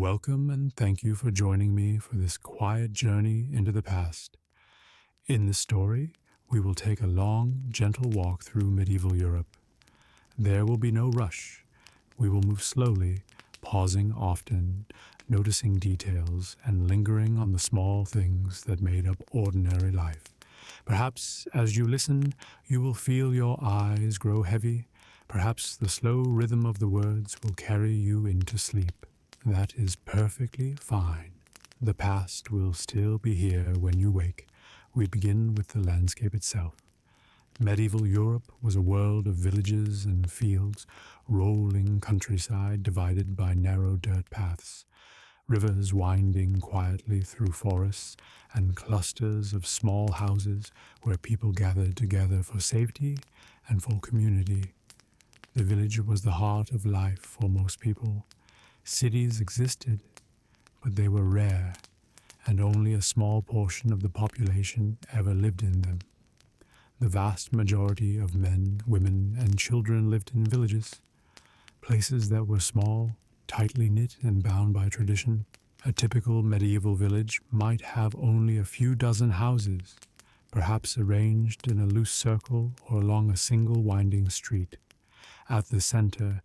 Welcome and thank you for joining me for this quiet journey into the past. In this story, we will take a long, gentle walk through medieval Europe. There will be no rush. We will move slowly, pausing often, noticing details, and lingering on the small things that made up ordinary life. Perhaps as you listen, you will feel your eyes grow heavy. Perhaps the slow rhythm of the words will carry you into sleep. That is perfectly fine. The past will still be here when you wake. We begin with the landscape itself. Medieval Europe was a world of villages and fields, rolling countryside divided by narrow dirt paths, rivers winding quietly through forests, and clusters of small houses where people gathered together for safety and for community. The village was the heart of life for most people. Cities existed, but they were rare, and only a small portion of the population ever lived in them. The vast majority of men, women, and children lived in villages, places that were small, tightly knit, and bound by tradition. A typical medieval village might have only a few dozen houses, perhaps arranged in a loose circle or along a single winding street. At the center,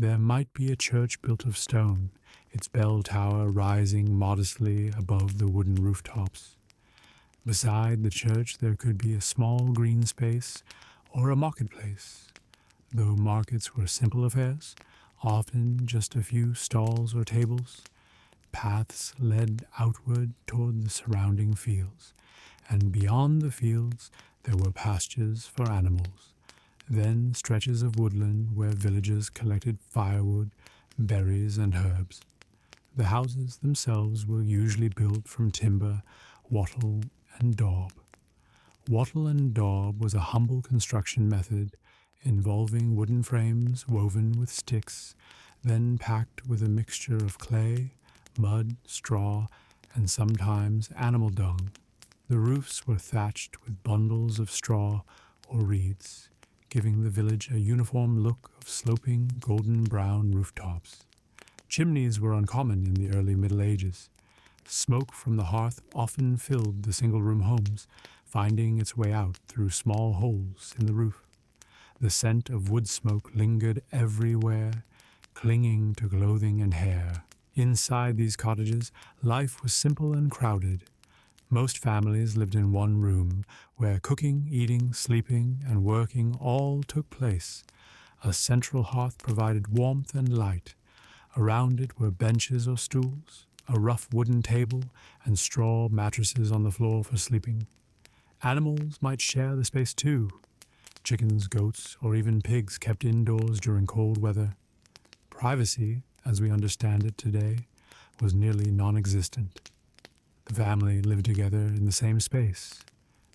there might be a church built of stone, its bell tower rising modestly above the wooden rooftops. Beside the church there could be a small green space or a marketplace. Though markets were simple affairs, often just a few stalls or tables, paths led outward toward the surrounding fields, and beyond the fields there were pastures for animals. Then stretches of woodland where villagers collected firewood, berries, and herbs. The houses themselves were usually built from timber, wattle, and daub. Wattle and daub was a humble construction method involving wooden frames woven with sticks, then packed with a mixture of clay, mud, straw, and sometimes animal dung. The roofs were thatched with bundles of straw or reeds, giving the village a uniform look of sloping golden-brown rooftops. Chimneys were uncommon in the early Middle Ages. Smoke from the hearth often filled the single-room homes, finding its way out through small holes in the roof. The scent of wood smoke lingered everywhere, clinging to clothing and hair. Inside these cottages, life was simple and crowded. Most families lived in one room, where cooking, eating, sleeping, and working all took place. A central hearth provided warmth and light. Around it were benches or stools, a rough wooden table, and straw mattresses on the floor for sleeping. Animals might share the space too. Chickens, goats, or even pigs kept indoors during cold weather. Privacy, as we understand it today, was nearly non-existent. The family lived together in the same space,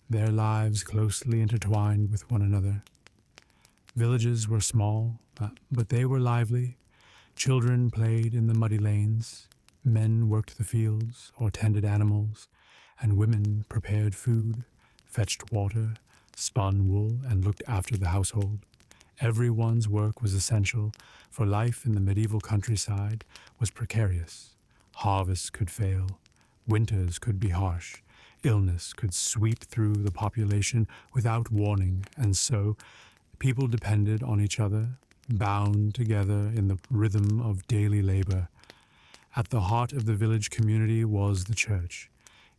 their lives closely intertwined with one another. Villages were small, but they were lively. Children played in the muddy lanes, men worked the fields or tended animals, and women prepared food, fetched water, spun wool, and looked after the household. Everyone's work was essential, for life in the medieval countryside was precarious. Harvests could fail. Winters could be harsh. Illness could sweep through the population without warning, and so people depended on each other, bound together in the rhythm of daily labor. At the heart of the village community was the church.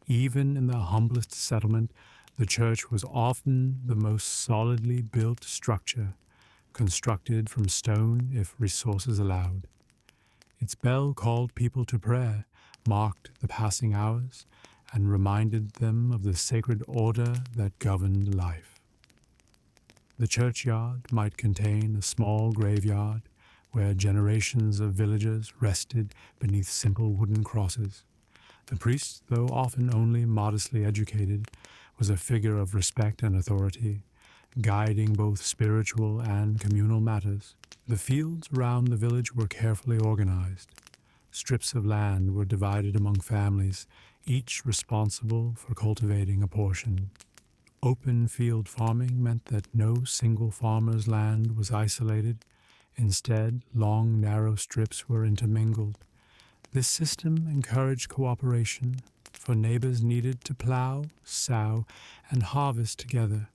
Even in the humblest settlement, the church was often the most solidly built structure, constructed from stone if resources allowed. Its bell called people to prayer, marked the passing hours, and reminded them of the sacred order that governed life. The churchyard might contain a small graveyard where generations of villagers rested beneath simple wooden crosses. The priest, though often only modestly educated, was a figure of respect and authority, guiding both spiritual and communal matters. The fields around the village were carefully organized. Strips of land were divided among families, each responsible for cultivating a portion. Open field farming meant that no single farmer's land was isolated. Instead, long, narrow strips were intermingled. This system encouraged cooperation, for neighbors needed to plow, sow, and harvest together.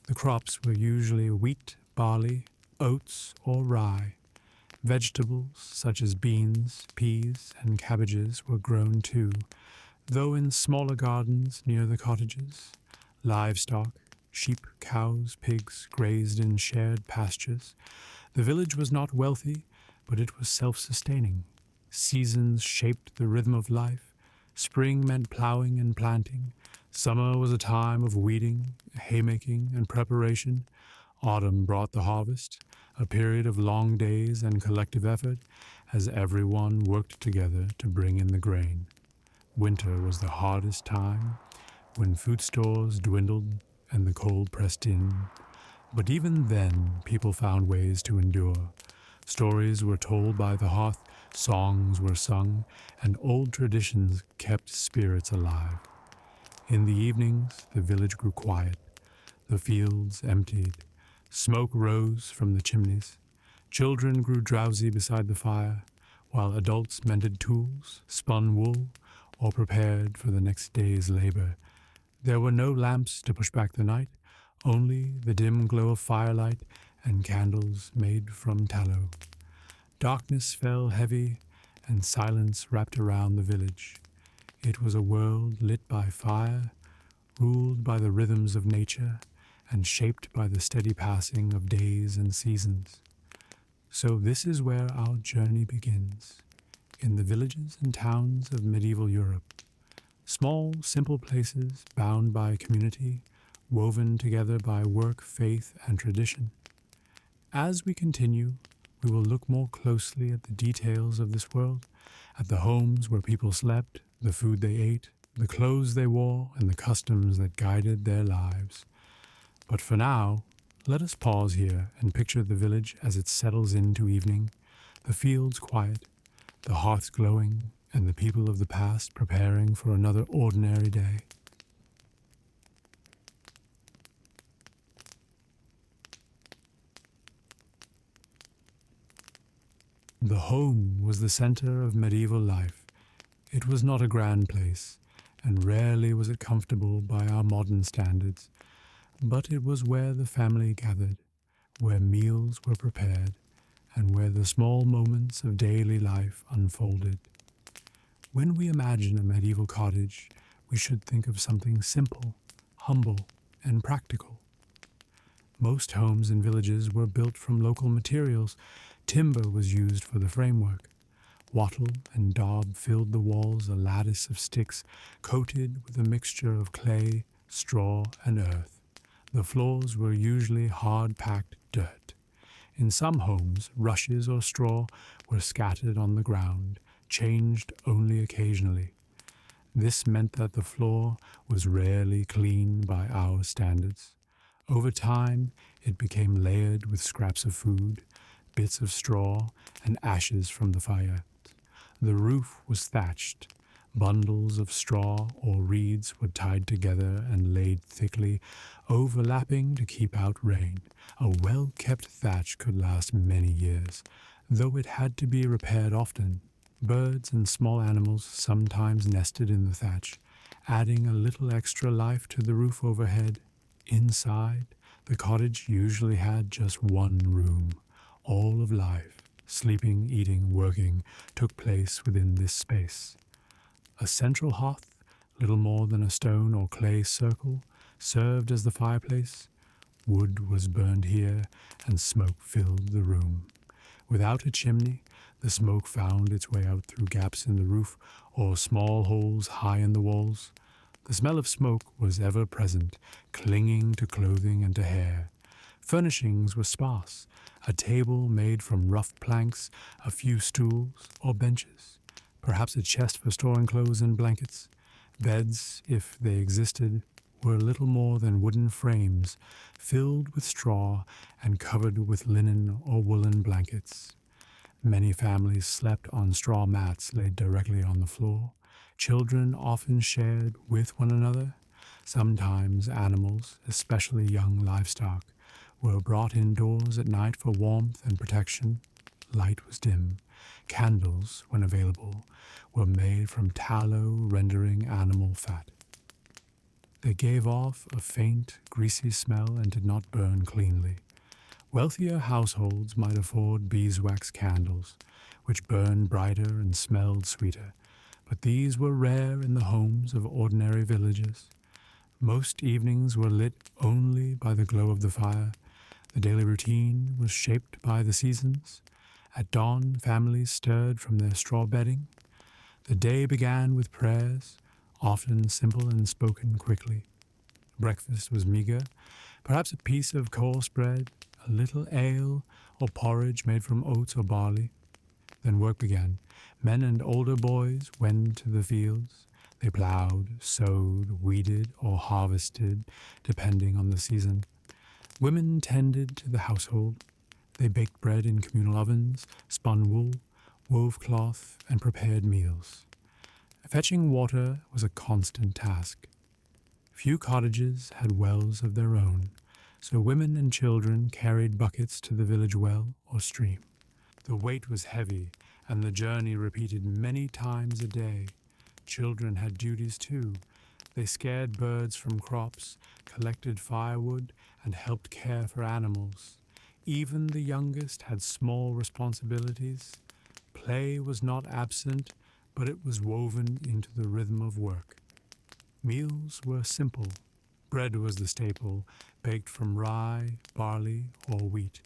The crops were usually wheat, barley, oats, or rye. Vegetables such as beans, peas, and cabbages were grown too, though in smaller gardens near the cottages. Livestock, sheep, cows, pigs, grazed in shared pastures. The village was not wealthy, but it was self-sustaining. Seasons shaped the rhythm of life. Spring meant plowing and planting. Summer was a time of weeding, haymaking, and preparation. Autumn brought the harvest, a period of long days and collective effort as everyone worked together to bring in the grain. Winter was the hardest time, when food stores dwindled and the cold pressed in. But even then, people found ways to endure. Stories were told by the hearth, songs were sung, and old traditions kept spirits alive. In the evenings, the village grew quiet. The fields emptied. Smoke rose from the chimneys. Children grew drowsy beside the fire, while adults mended tools, spun wool, or prepared for the next day's labor. There were no lamps to push back the night, only the dim glow of firelight and candles made from tallow. Darkness fell heavy, and silence wrapped around the village. It was a world lit by fire, ruled by the rhythms of nature, and shaped by the steady passing of days and seasons. So this is where our journey begins, in the villages and towns of medieval Europe. Small, simple places bound by community, woven together by work, faith, and tradition. As we continue, we will look more closely at the details of this world, at the homes where people slept, the food they ate, the clothes they wore, and the customs that guided their lives. But for now, let us pause here and picture the village as it settles into evening, the fields quiet, the hearths glowing, and the people of the past preparing for another ordinary day. The home was the center of medieval life. It was not a grand place, and rarely was it comfortable by our modern standards, but it was where the family gathered, where meals were prepared, and where the small moments of daily life unfolded. When we imagine a medieval cottage, we should think of something simple, humble, and practical. Most homes in villages were built from local materials. Timber was used for the framework. Wattle and daub filled the walls, a lattice of sticks coated with a mixture of clay, straw, and earth. The floors were usually hard-packed dirt. In some homes, rushes or straw were scattered on the ground, changed only occasionally. This meant that the floor was rarely clean by our standards. Over time, it became layered with scraps of food, bits of straw, and ashes from the fire. The roof was thatched. Bundles of straw or reeds were tied together and laid thickly, overlapping to keep out rain. A well-kept thatch could last many years, though it had to be repaired often. Birds and small animals sometimes nested in the thatch, adding a little extra life to the roof overhead. Inside, the cottage usually had just one room. All of life, sleeping, eating, working, took place within this space. A central hearth, little more than a stone or clay circle, served as the fireplace. Wood was burned here, and smoke filled the room. Without a chimney, the smoke found its way out through gaps in the roof or small holes high in the walls. The smell of smoke was ever present, clinging to clothing and to hair. Furnishings were sparse, a table made from rough planks, a few stools or benches, perhaps a chest for storing clothes and blankets. Beds, if they existed, were little more than wooden frames, filled with straw and covered with linen or woolen blankets. Many families slept on straw mats laid directly on the floor. Children often shared with one another. Sometimes animals, especially young livestock, were brought indoors at night for warmth and protection. Light was dim, Candles, when available, were made from tallow rendering animal fat. They gave off a faint, greasy smell and did not burn cleanly. Wealthier households might afford beeswax candles, which burned brighter and smelled sweeter, but these were rare in the homes of ordinary villagers. Most evenings were lit only by the glow of the fire. The daily routine was shaped by the seasons. At dawn, families stirred from their straw bedding. The day began with prayers, often simple and spoken quickly. Breakfast was meager, perhaps a piece of coarse bread, a little ale, or porridge made from oats or barley. Then work began. Men and older boys went to the fields. They plowed, sowed, weeded, or harvested, depending on the season. Women tended to the household. They baked bread in communal ovens, spun wool, wove cloth, and prepared meals. Fetching water was a constant task. Few cottages had wells of their own, so women and children carried buckets to the village well or stream. The weight was heavy, and the journey repeated many times a day. Children had duties too. They scared birds from crops, collected firewood, and helped care for animals. Even the youngest had small responsibilities. Play was not absent, but it was woven into the rhythm of work. Meals were simple. Bread was the staple, baked from rye, barley, or wheat.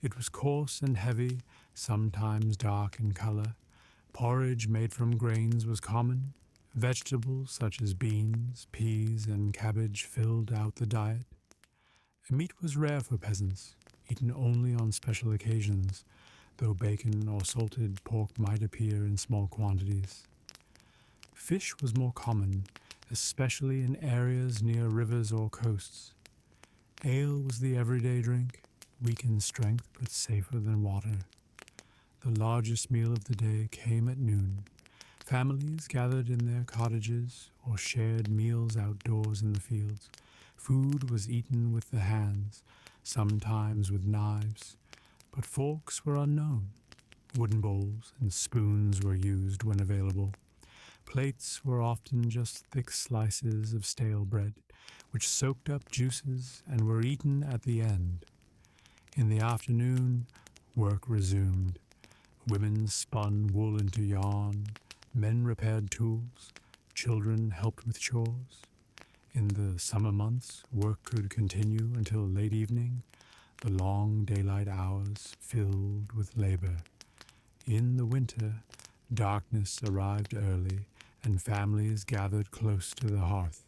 It was coarse and heavy, sometimes dark in color. Porridge made from grains was common. Vegetables such as beans, peas, and cabbage filled out the diet. Meat was rare for peasants, eaten only on special occasions, though bacon or salted pork might appear in small quantities. Fish was more common, especially in areas near rivers or coasts. Ale was the everyday drink, weak in strength but safer than water. The largest meal of the day came at noon. Families gathered in their cottages or shared meals outdoors in the fields. Food was eaten with the hands, sometimes with knives, but forks were unknown. Wooden bowls and spoons were used when available. Plates were often just thick slices of stale bread, which soaked up juices and were eaten at the end. In the afternoon, work resumed. Women spun wool into yarn, men repaired tools, children helped with chores. In the summer months, work could continue until late evening, the long daylight hours filled with labor. In the winter, darkness arrived early, and families gathered close to the hearth.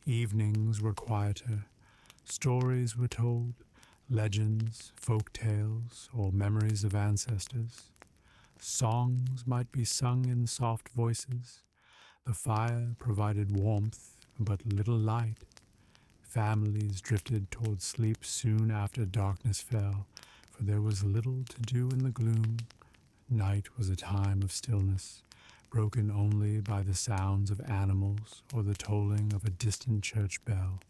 Evenings were quieter. Stories were told, legends, folk tales, or memories of ancestors. Songs might be sung in soft voices. The fire provided warmth, but little light. Families drifted toward sleep soon after darkness fell, for there was little to do in the gloom. Night was a time of stillness, broken only by the sounds of animals or the tolling of a distant church bell.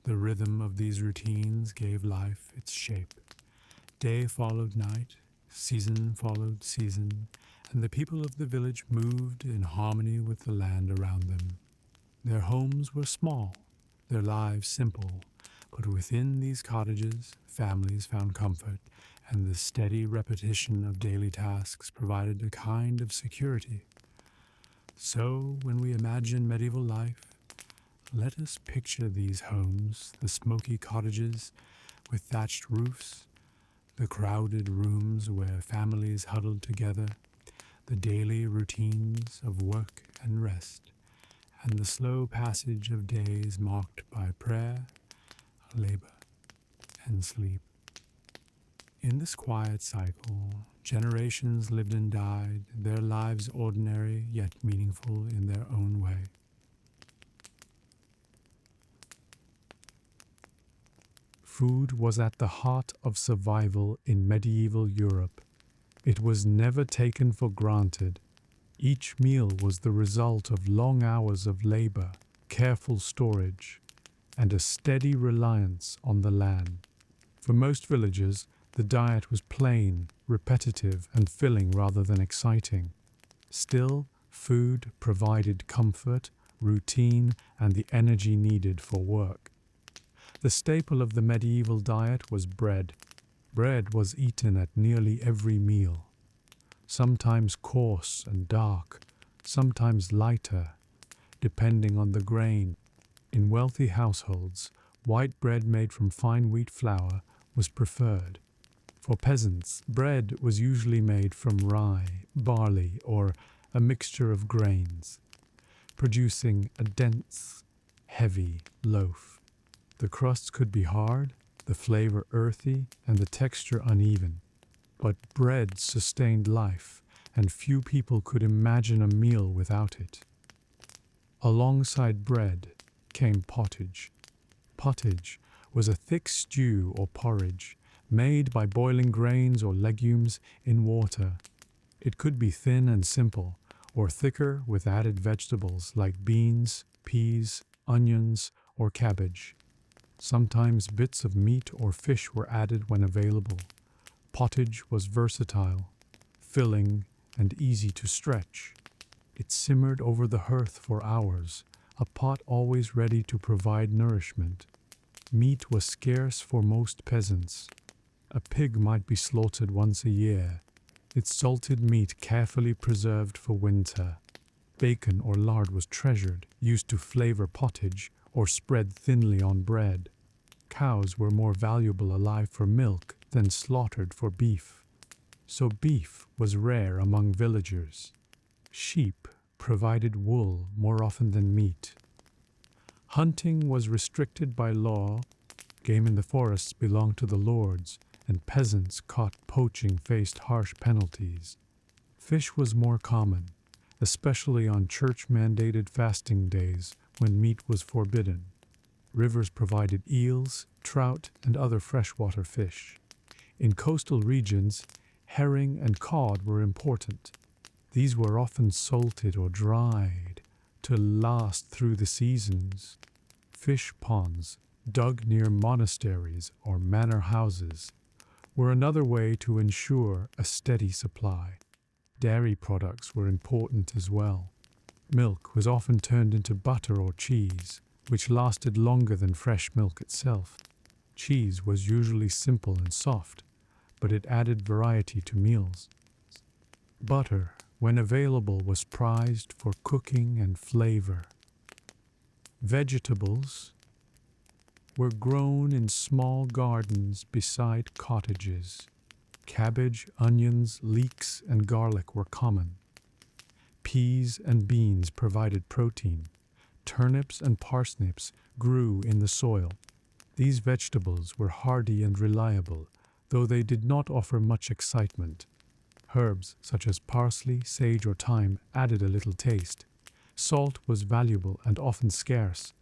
The rhythm of these routines gave life its shape. Day followed night, season followed season, and the people of the village moved in harmony with the land around them. Their homes were small, their lives simple, but within these cottages, families found comfort, and the steady repetition of daily tasks provided a kind of security. So, when we imagine medieval life, let us picture these homes, the smoky cottages with thatched roofs, the crowded rooms where families huddled together, the daily routines of work and rest, and the slow passage of days marked by prayer, labor, and sleep. In this quiet cycle, generations lived and died, their lives ordinary yet meaningful in their own way. Food was at the heart of survival in medieval Europe. It was never taken for granted. Each meal was the result of long hours of labor, careful storage, and a steady reliance on the land. For most villagers, The diet was plain, repetitive, and filling rather than exciting. Still, food provided comfort, routine, and the energy needed for work. The staple of the medieval diet was bread. Bread was eaten at nearly every meal, sometimes coarse and dark, sometimes lighter, depending on the grain. In wealthy households, white bread made from fine wheat flour was preferred. For peasants, bread was usually made from rye, barley, or a mixture of grains, producing a dense, heavy loaf. The crusts could be hard, the flavor earthy, and the texture uneven. But bread sustained life, and few people could imagine a meal without it. Alongside bread came pottage. Pottage was a thick stew or porridge made by boiling grains or legumes in water. It could be thin and simple, or thicker with added vegetables like beans, peas, onions, or cabbage. Sometimes bits of meat or fish were added when available. Pottage was versatile, filling, and easy to stretch. It simmered over the hearth for hours, a pot always ready to provide nourishment. Meat was scarce for most peasants. A pig might be slaughtered once a year, its salted meat carefully preserved for winter. Bacon or lard was treasured, used to flavor pottage or spread thinly on bread. Cows were more valuable alive for milk than slaughtered for beef. So beef was rare among villagers. Sheep provided wool more often than meat. Hunting was restricted by law. Game in the forests belonged to the lords, and peasants caught poaching faced harsh penalties. Fish was more common, especially on church-mandated fasting days when meat was forbidden. Rivers provided eels, trout, and other freshwater fish. In coastal regions, herring and cod were important. These were often salted or dried to last through the seasons. Fish ponds, dug near monasteries or manor houses, were another way to ensure a steady supply. Dairy products were important as well. Milk was often turned into butter or cheese, which lasted longer than fresh milk itself. Cheese was usually simple and soft, but it added variety to meals. Butter, when available, was prized for cooking and flavor. Vegetables were grown in small gardens beside cottages. Cabbage, onions, leeks, and garlic were common. Peas and beans provided protein. Turnips and parsnips grew in the soil. These vegetables were hardy and reliable, though they did not offer much excitement. Herbs such as parsley, sage, or thyme added a little taste. Salt was valuable and often scarce.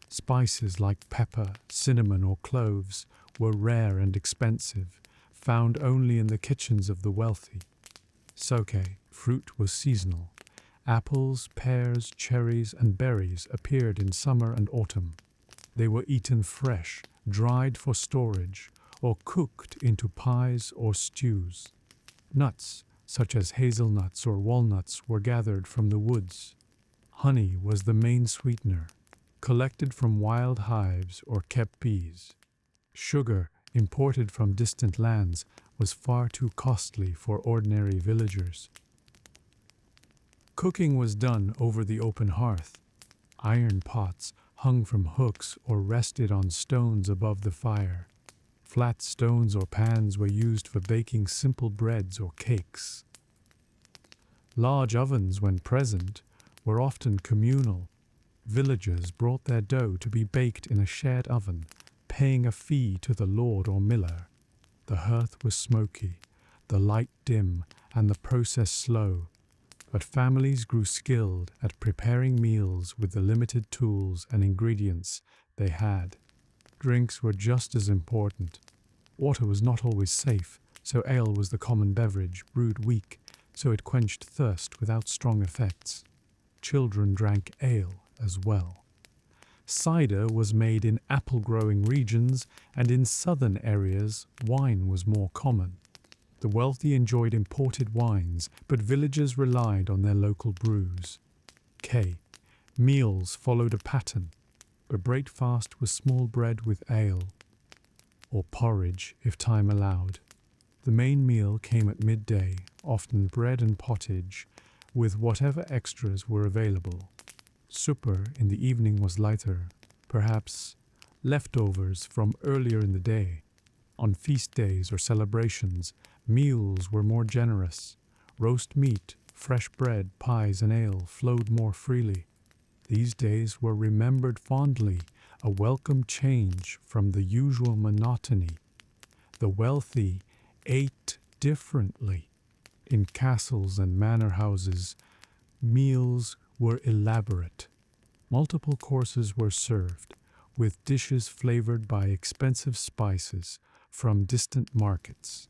Spices like pepper, cinnamon, or cloves were rare and expensive, found only in the kitchens of the wealthy. Smoky, fruit was seasonal. Apples, pears, cherries, and berries appeared in summer and autumn. They were eaten fresh, dried for storage, or cooked into pies or stews. Nuts, such as hazelnuts or walnuts, were gathered from the woods. Honey was the main sweetener, collected from wild hives or kept bees. Sugar, imported from distant lands, was far too costly for ordinary villagers. Cooking was done over the open hearth. Iron pots hung from hooks or rested on stones above the fire. Flat stones or pans were used for baking simple breads or cakes. Large ovens, when present, were often communal. Villagers brought their dough to be baked in a shared oven, paying a fee to the lord or miller. The hearth was smoky, the light dim, and the process slow. But families grew skilled at preparing meals with the limited tools and ingredients they had. Drinks were just as important. Water was not always safe, so ale was the common beverage, brewed weak, so it quenched thirst without strong effects. Children drank ale as well. Cider was made in apple-growing regions, and in southern areas, wine was more common. The wealthy enjoyed imported wines, but villagers relied on their local brews. Meals followed a pattern. A breakfast was small bread with ale, or porridge if time allowed. The main meal came at midday, often bread and pottage, with whatever extras were available. Supper in the evening was lighter, perhaps leftovers from earlier in the day. On feast days or celebrations, meals were more generous. Roast meat, fresh bread, pies, and ale flowed more freely. These days were remembered fondly, a welcome change from the usual monotony. The wealthy ate differently. In castles and manor houses, meals were elaborate. Multiple courses were served, with dishes flavored by expensive spices from distant markets.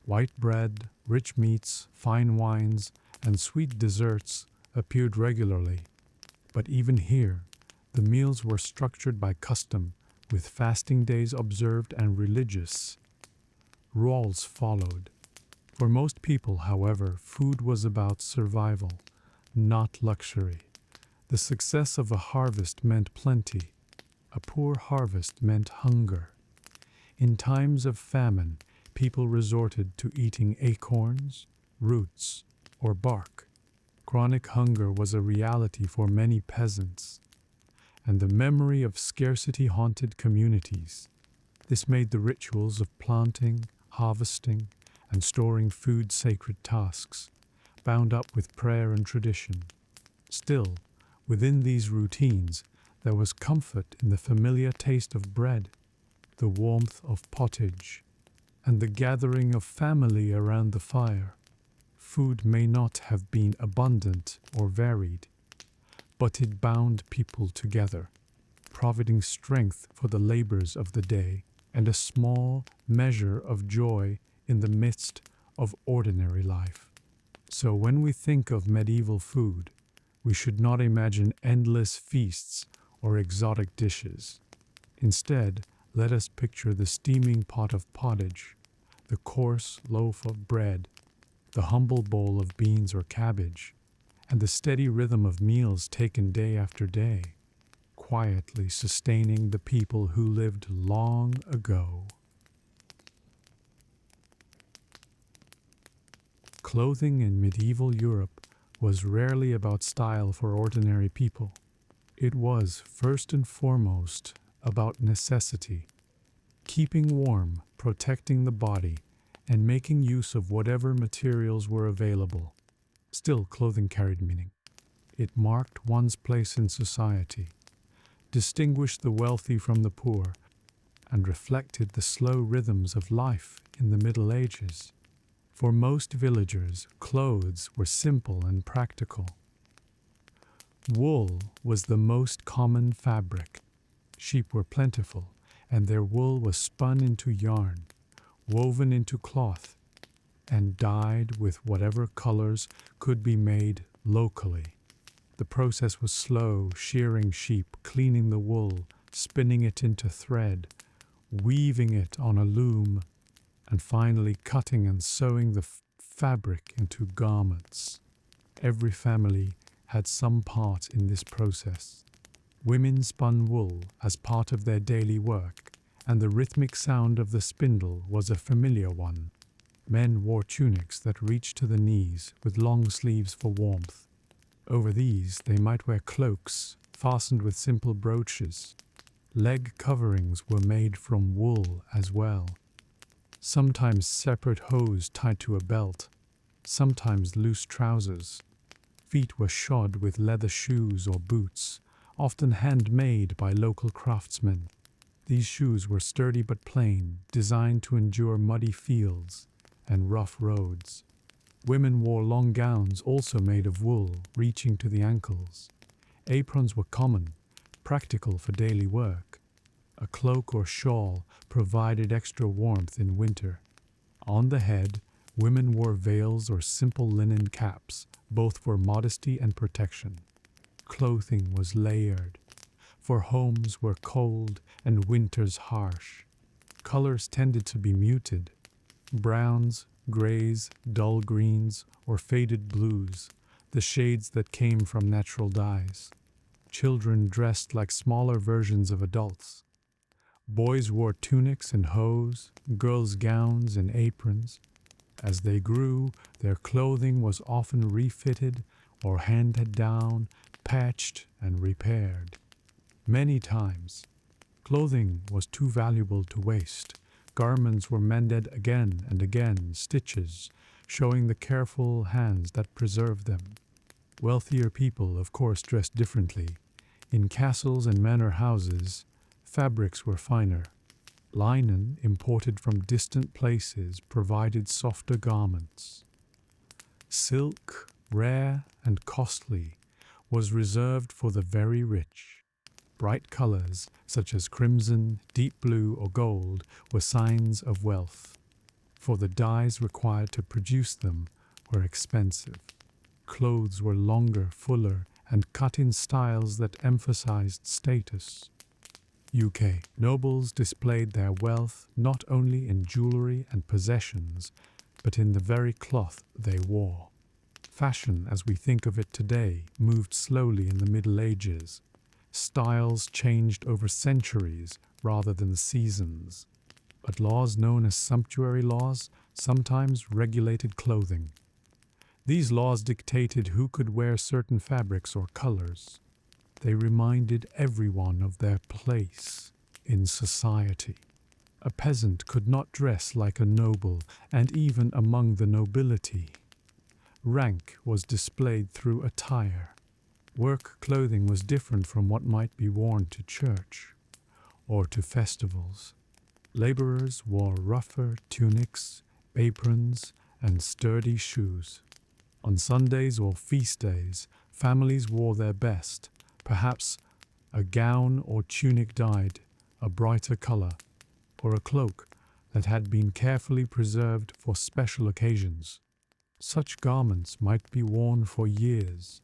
White bread, rich meats, fine wines, and sweet desserts appeared regularly. But even here, the meals were structured by custom, with fasting days observed and religious rules followed. For most people, however, food was about survival, not luxury. The success of a harvest meant plenty. A poor harvest meant hunger. In times of famine, people resorted to eating acorns, roots, or bark. Chronic hunger was a reality for many peasants, and the memory of scarcity haunted communities. This made the rituals of planting, harvesting, and storing food sacred tasks, bound up with prayer and tradition. Still, within these routines, there was comfort in the familiar taste of bread, the warmth of pottage, and the gathering of family around the fire. Food may not have been abundant or varied, but it bound people together, providing strength for the labors of the day and a small measure of joy in the midst of ordinary life. So when we think of medieval food, we should not imagine endless feasts or exotic dishes. Instead, let us picture the steaming pot of pottage, the coarse loaf of bread, the humble bowl of beans or cabbage, and the steady rhythm of meals taken day after day, quietly sustaining the people who lived long ago. Clothing in medieval Europe was rarely about style for ordinary people. It was, first and foremost, about necessity, keeping warm, protecting the body, and making use of whatever materials were available. Still, clothing carried meaning. It marked one's place in society, distinguished the wealthy from the poor, and reflected the slow rhythms of life in the Middle Ages. For most villagers, clothes were simple and practical. Wool was the most common fabric. Sheep were plentiful, and their wool was spun into yarn, woven into cloth, and dyed with whatever colors could be made locally. The process was slow, shearing sheep, cleaning the wool, spinning it into thread, weaving it on a loom, and finally cutting and sewing the fabric into garments. Every family had some part in this process. Women spun wool as part of their daily work, and the rhythmic sound of the spindle was a familiar one. Men wore tunics that reached to the knees with long sleeves for warmth. Over these, they might wear cloaks fastened with simple brooches. Leg coverings were made from wool as well. Sometimes separate hose tied to a belt, sometimes loose trousers. Feet were shod with leather shoes or boots, often handmade by local craftsmen. These shoes were sturdy but plain, designed to endure muddy fields and rough roads. Women wore long gowns also made of wool, reaching to the ankles. Aprons were common, practical for daily work. A cloak or shawl provided extra warmth in winter. On the head, women wore veils or simple linen caps, both for modesty and protection. Clothing was layered. for homes were cold and winters harsh. Colors tended to be muted: browns, grays, dull greens, or faded blues, the shades that came from natural dyes. Children dressed like smaller versions of adults. Boys wore tunics and hose, girls gowns and aprons. As they grew, their clothing was often refitted or handed down, patched and repaired. Many times, clothing was too valuable to waste. Garments were mended again and again, stitches showing the careful hands that preserved them. Wealthier people, of course, dressed differently. In castles and manor houses, fabrics were finer. Linen, imported from distant places, provided softer garments. Silk, rare and costly, was reserved for the very rich. Bright colors, such as crimson, deep blue, or gold, were signs of wealth, for the dyes required to produce them were expensive. Clothes were longer, fuller, and cut in styles that emphasized status. UK nobles displayed their wealth not only in jewelry and possessions, but in the very cloth they wore. Fashion, as we think of it today, moved slowly in the Middle Ages. Styles changed over centuries rather than the seasons. But laws known as sumptuary laws sometimes regulated clothing. These laws dictated who could wear certain fabrics or colors. They reminded everyone of their place in society. A peasant could not dress like a noble, and even among the nobility. Rank was displayed through attire. Work clothing was different from what might be worn to church or to festivals. Laborers wore rougher tunics, aprons, and sturdy shoes. On Sundays or feast days, families wore their best, perhaps a gown or tunic dyed a brighter color, or a cloak that had been carefully preserved for special occasions. Such garments might be worn for years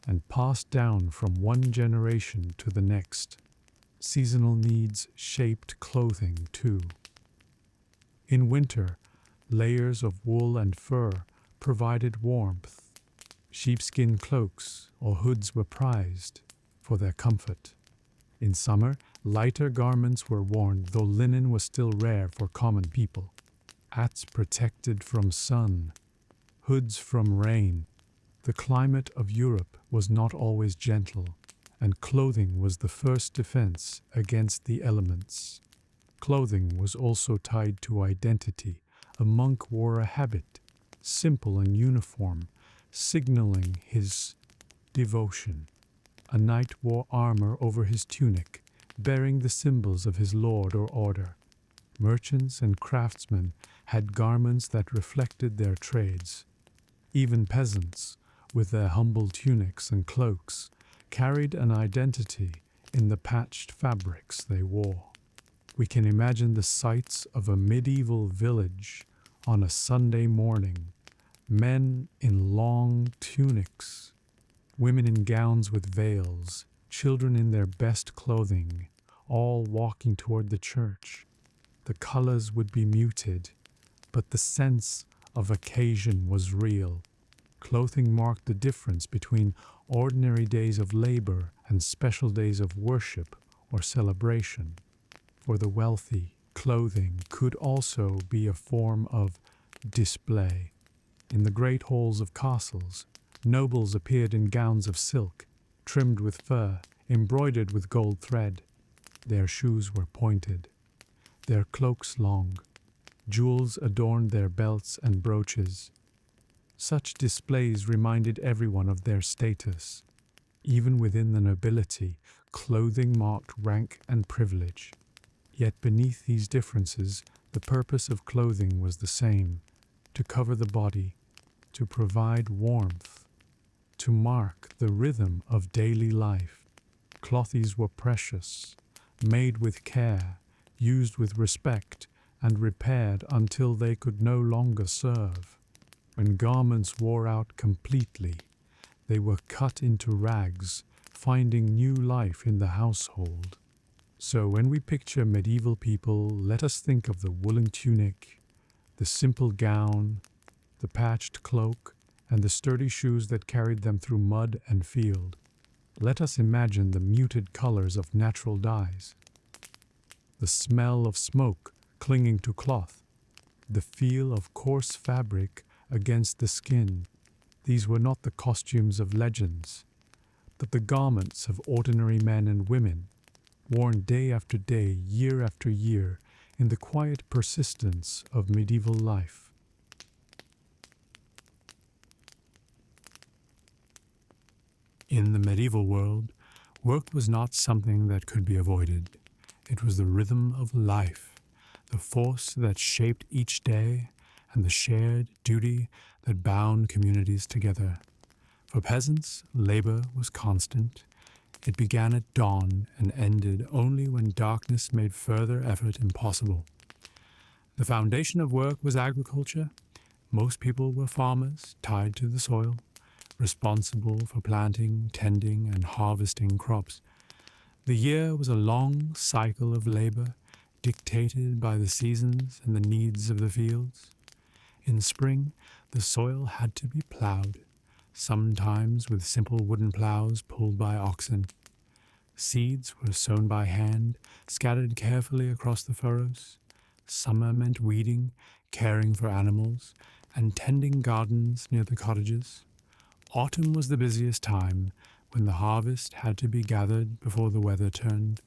and passed down from one generation to the next. Seasonal needs shaped clothing too. In winter, layers of wool and fur provided warmth. Sheepskin cloaks or hoods were prized for their comfort. In summer, lighter garments were worn, though linen was still rare for common people. Hats protected from sun, hoods from rain. The climate of Europe was not always gentle, and clothing was the first defense against the elements. Clothing was also tied to identity. A monk wore a habit, simple and uniform, signaling his devotion. A knight wore armor over his tunic, bearing the symbols of his lord or order. Merchants and craftsmen had garments that reflected their trades. Even peasants, with their humble tunics and cloaks, carried an identity in the patched fabrics they wore. We can imagine the sights of a medieval village on a Sunday morning. Men in long tunics, women in gowns with veils, children in their best clothing, all walking toward the church. The colors would be muted, but the sense of occasion was real. Clothing marked the difference between ordinary days of labor and special days of worship or celebration. For the wealthy, clothing could also be a form of display. In the great halls of castles, nobles appeared in gowns of silk, trimmed with fur, embroidered with gold thread. Their shoes were pointed, their cloaks long. Jewels adorned their belts and brooches. Such displays reminded everyone of their status. Even within the nobility, clothing marked rank and privilege. Yet beneath these differences, the purpose of clothing was the same: to cover the body, to provide warmth, to mark the rhythm of daily life. Clothes were precious, made with care, used with respect, and repaired until they could no longer serve. When garments wore out completely, they were cut into rags, finding new life in the household. So when we picture medieval people, let us think of the woolen tunic, the simple gown, the patched cloak, and the sturdy shoes that carried them through mud and field. Let us imagine the muted colors of natural dyes, the smell of smoke clinging to cloth, the feel of coarse fabric against the skin. These were not the costumes of legends, but the garments of ordinary men and women, worn day after day, year after year, in the quiet persistence of medieval life. In the medieval world, work was not something that could be avoided. It was the rhythm of life, the force that shaped each day, and the shared duty that bound communities together. For peasants, labor was constant. It began at dawn and ended only when darkness made further effort impossible. The foundation of work was agriculture. Most people were farmers, tied to the soil, responsible for planting, tending, and harvesting crops. The year was a long cycle of labor, dictated by the seasons and the needs of the fields. In spring, the soil had to be plowed, sometimes with simple wooden plows pulled by oxen. Seeds were sown by hand, scattered carefully across the furrows. Summer meant weeding, caring for animals, and tending gardens near the cottages. Autumn was the busiest time, when the harvest had to be gathered before the weather turned.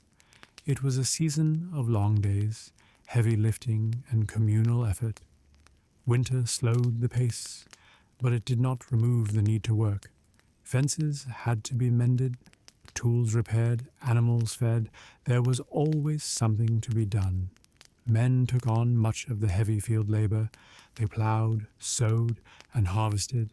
It was a season of long days, heavy lifting, and communal effort. Winter slowed the pace, but it did not remove the need to work. Fences had to be mended, tools repaired, animals fed. There was always something to be done. Men took on much of the heavy field labor. They plowed, sowed, and harvested.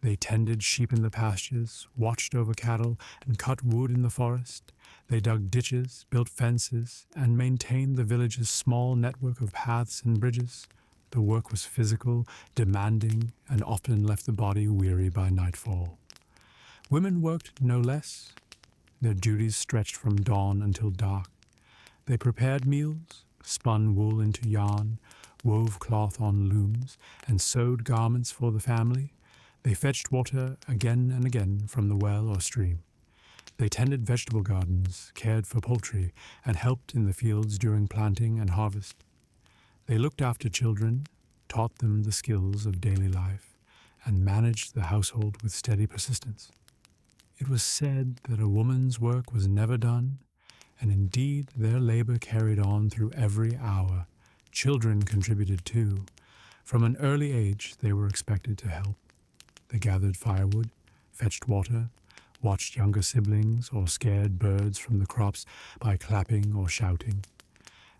They tended sheep in the pastures, watched over cattle, and cut wood in the forest. They dug ditches, built fences, and maintained the village's small network of paths and bridges. The work was physical, demanding, and often left the body weary by nightfall. Women worked no less. Their duties stretched from dawn until dark. They prepared meals, spun wool into yarn, wove cloth on looms, and sewed garments for the family. They fetched water again and again from the well or stream. They tended vegetable gardens, cared for poultry, and helped in the fields during planting and harvest. They looked after children, taught them the skills of daily life, and managed the household with steady persistence. It was said that a woman's work was never done, and indeed their labor carried on through every hour. Children contributed too. From an early age, they were expected to help. They gathered firewood, fetched water, watched younger siblings, or scared birds from the crops by clapping or shouting.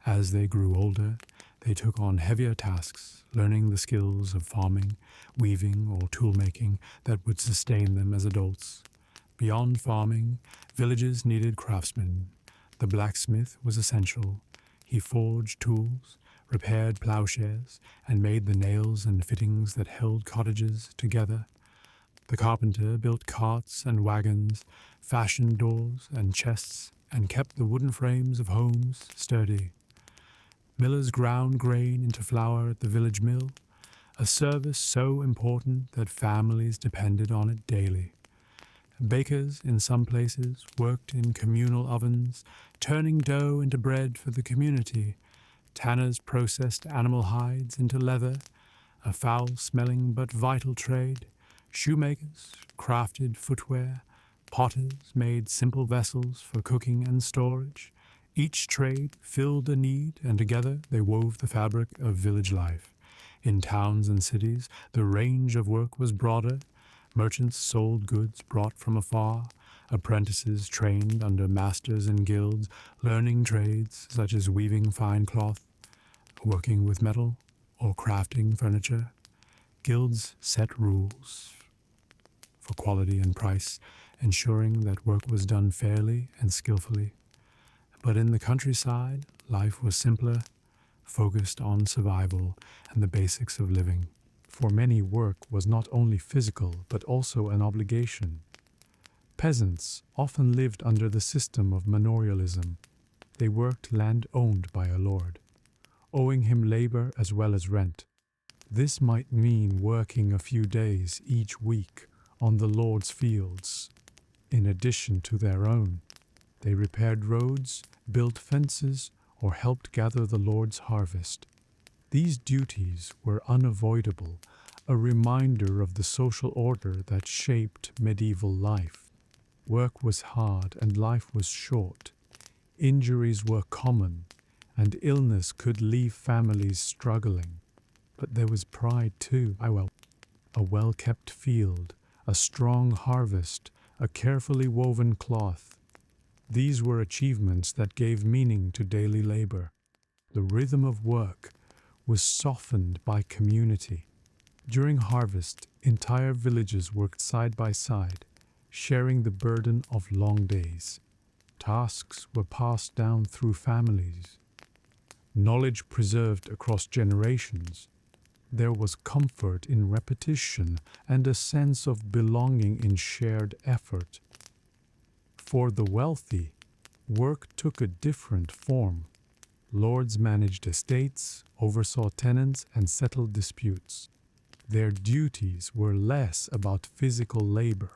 As they grew older, they took on heavier tasks, learning the skills of farming, weaving, or tool-making that would sustain them as adults. Beyond farming, villages needed craftsmen. The blacksmith was essential. He forged tools, repaired plowshares, and made the nails and fittings that held cottages together. The carpenter built carts and wagons, fashioned doors and chests, and kept the wooden frames of homes sturdy. Millers ground grain into flour at the village mill, a service so important that families depended on it daily. Bakers in some places worked in communal ovens, turning dough into bread for the community. Tanners processed animal hides into leather, a foul-smelling but vital trade. Shoemakers crafted footwear. Potters made simple vessels for cooking and storage. Each trade filled a need, and together they wove the fabric of village life. In towns and cities, the range of work was broader. Merchants sold goods brought from afar. Apprentices trained under masters and guilds, learning trades such as weaving fine cloth, working with metal, or crafting furniture. Guilds set rules for quality and price, ensuring that work was done fairly and skillfully. But in the countryside, life was simpler, focused on survival and the basics of living. For many, work was not only physical, but also an obligation. Peasants often lived under the system of manorialism. They worked land owned by a lord, owing him labor as well as rent. This might mean working a few days each week on the lord's fields, in addition to their own. They repaired roads, built fences, or helped gather the lord's harvest. These duties were unavoidable, a reminder of the social order that shaped medieval life. Work was hard and life was short. Injuries were common, and illness could leave families struggling. But there was pride too. A well-kept field, a strong harvest, a carefully woven cloth. These were achievements that gave meaning to daily labor. The rhythm of work was softened by community. During harvest, entire villages worked side by side, sharing the burden of long days. Tasks were passed down through families. Knowledge preserved across generations. There was comfort in repetition and a sense of belonging in shared effort. For the wealthy, work took a different form. Lords managed estates, oversaw tenants, and settled disputes. Their duties were less about physical labor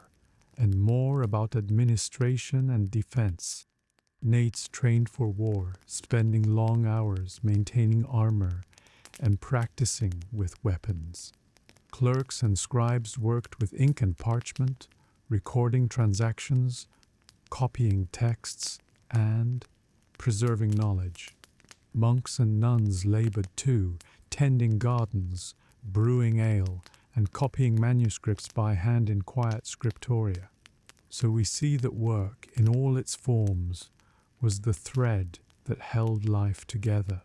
and more about administration and defense. Knights trained for war, spending long hours maintaining armor and practicing with weapons. Clerks and scribes worked with ink and parchment, recording transactions, copying texts, and preserving knowledge. Monks and nuns labored too, tending gardens, brewing ale, and copying manuscripts by hand in quiet scriptoria. So we see that work, in all its forms, was the thread that held life together.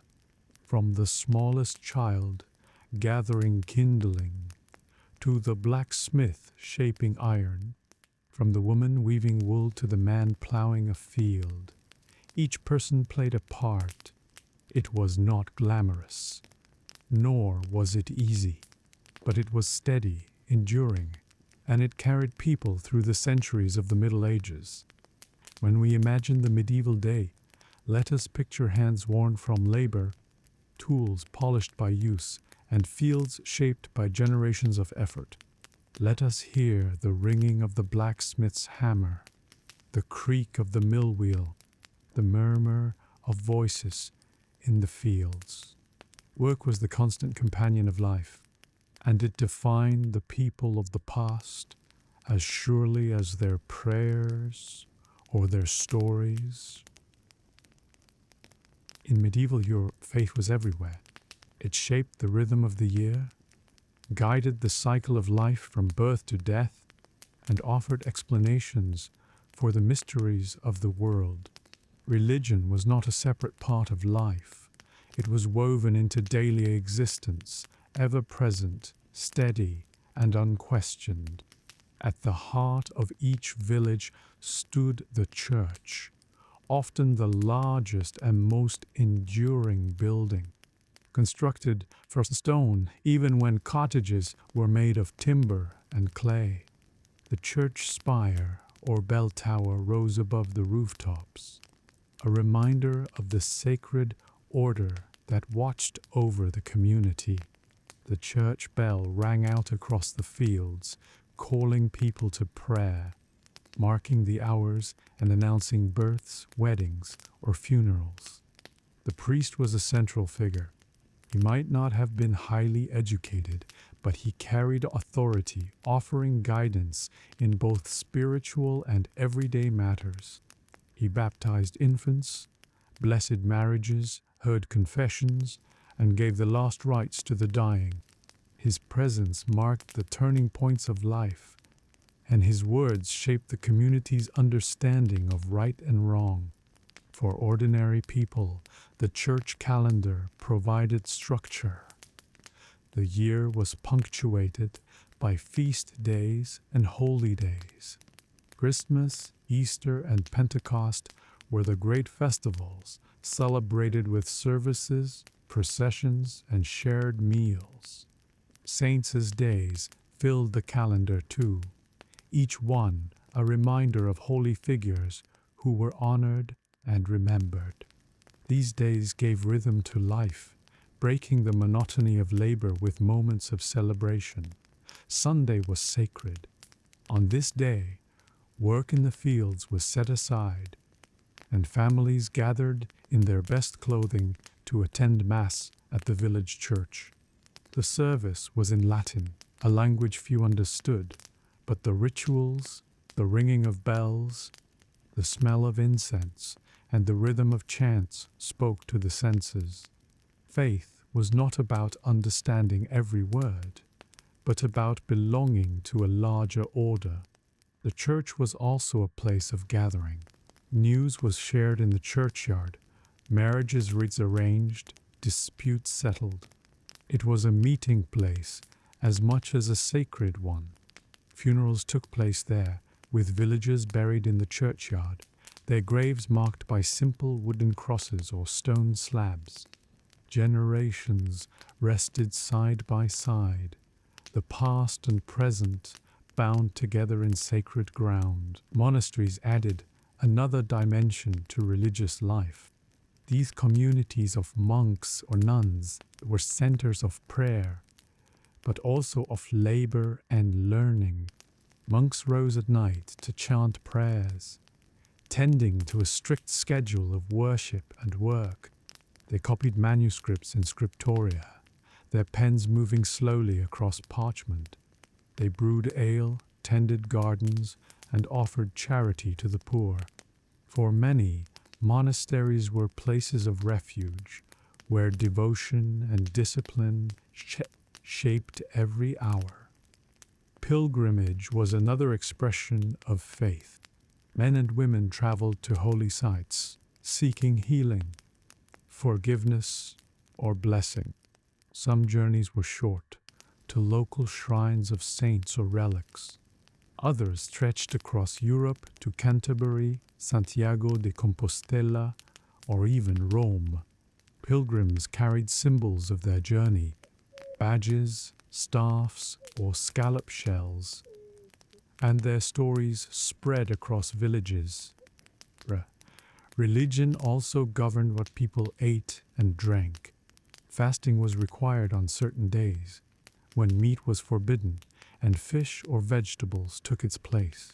From the smallest child gathering kindling, to the blacksmith shaping iron, from the woman weaving wool to the man plowing a field. Each person played a part. It was not glamorous, nor was it easy, but it was steady, enduring, and it carried people through the centuries of the Middle Ages. When we imagine the medieval day, let us picture hands worn from labor, tools polished by use, and fields shaped by generations of effort. Let us hear the ringing of the blacksmith's hammer, the creak of the mill wheel, the murmur of voices in the fields. Work was the constant companion of life, and it defined the people of the past as surely as their prayers or their stories. In medieval Europe, faith was everywhere. It shaped the rhythm of the year, guided the cycle of life from birth to death, and offered explanations for the mysteries of the world. Religion was not a separate part of life. It was woven into daily existence, ever present, steady, and unquestioned. At the heart of each village stood the church, often the largest and most enduring building. Constructed from stone, even when cottages were made of timber and clay. The church spire or bell tower rose above the rooftops, a reminder of the sacred order that watched over the community. The church bell rang out across the fields, calling people to prayer, marking the hours and announcing births, weddings, or funerals. The priest was a central figure. He might not have been highly educated, but he carried authority, offering guidance in both spiritual and everyday matters. He baptized infants, blessed marriages, heard confessions, and gave the last rites to the dying. His presence marked the turning points of life, and his words shaped the community's understanding of right and wrong. For ordinary people, the church calendar provided structure. The year was punctuated by feast days and holy days. Christmas, Easter, and Pentecost were the great festivals, celebrated with services, processions, and shared meals. Saints' days filled the calendar too, each one a reminder of holy figures who were honored and remembered. These days gave rhythm to life, breaking the monotony of labor with moments of celebration. Sunday was sacred. On this day, work in the fields was set aside, and families gathered in their best clothing to attend Mass at the village church. The service was in Latin, a language few understood, but the rituals, the ringing of bells, the smell of incense, and the rhythm of chants spoke to the senses. Faith was not about understanding every word, but about belonging to a larger order. The church was also a place of gathering. News was shared in the churchyard, marriages arranged, disputes settled. It was a meeting place as much as a sacred one. Funerals took place there, with villagers buried in the churchyard, their graves marked by simple wooden crosses or stone slabs. Generations rested side by side, the past and present bound together in sacred ground. Monasteries added another dimension to religious life. These communities of monks or nuns were centers of prayer, but also of labor and learning. Monks rose at night to chant prayers, tending to a strict schedule of worship and work. They copied manuscripts in scriptoria, their pens moving slowly across parchment. They brewed ale, tended gardens, and offered charity to the poor. For many, monasteries were places of refuge, where devotion and discipline shaped every hour. Pilgrimage was another expression of faith. Men and women traveled to holy sites, seeking healing, forgiveness, or blessing. Some journeys were short, to local shrines of saints or relics. Others stretched across Europe to Canterbury, Santiago de Compostela, or even Rome. Pilgrims carried symbols of their journey, badges, staffs, or scallop shells, and their stories spread across villages. Religion also governed what people ate and drank. Fasting was required on certain days, when meat was forbidden and fish or vegetables took its place.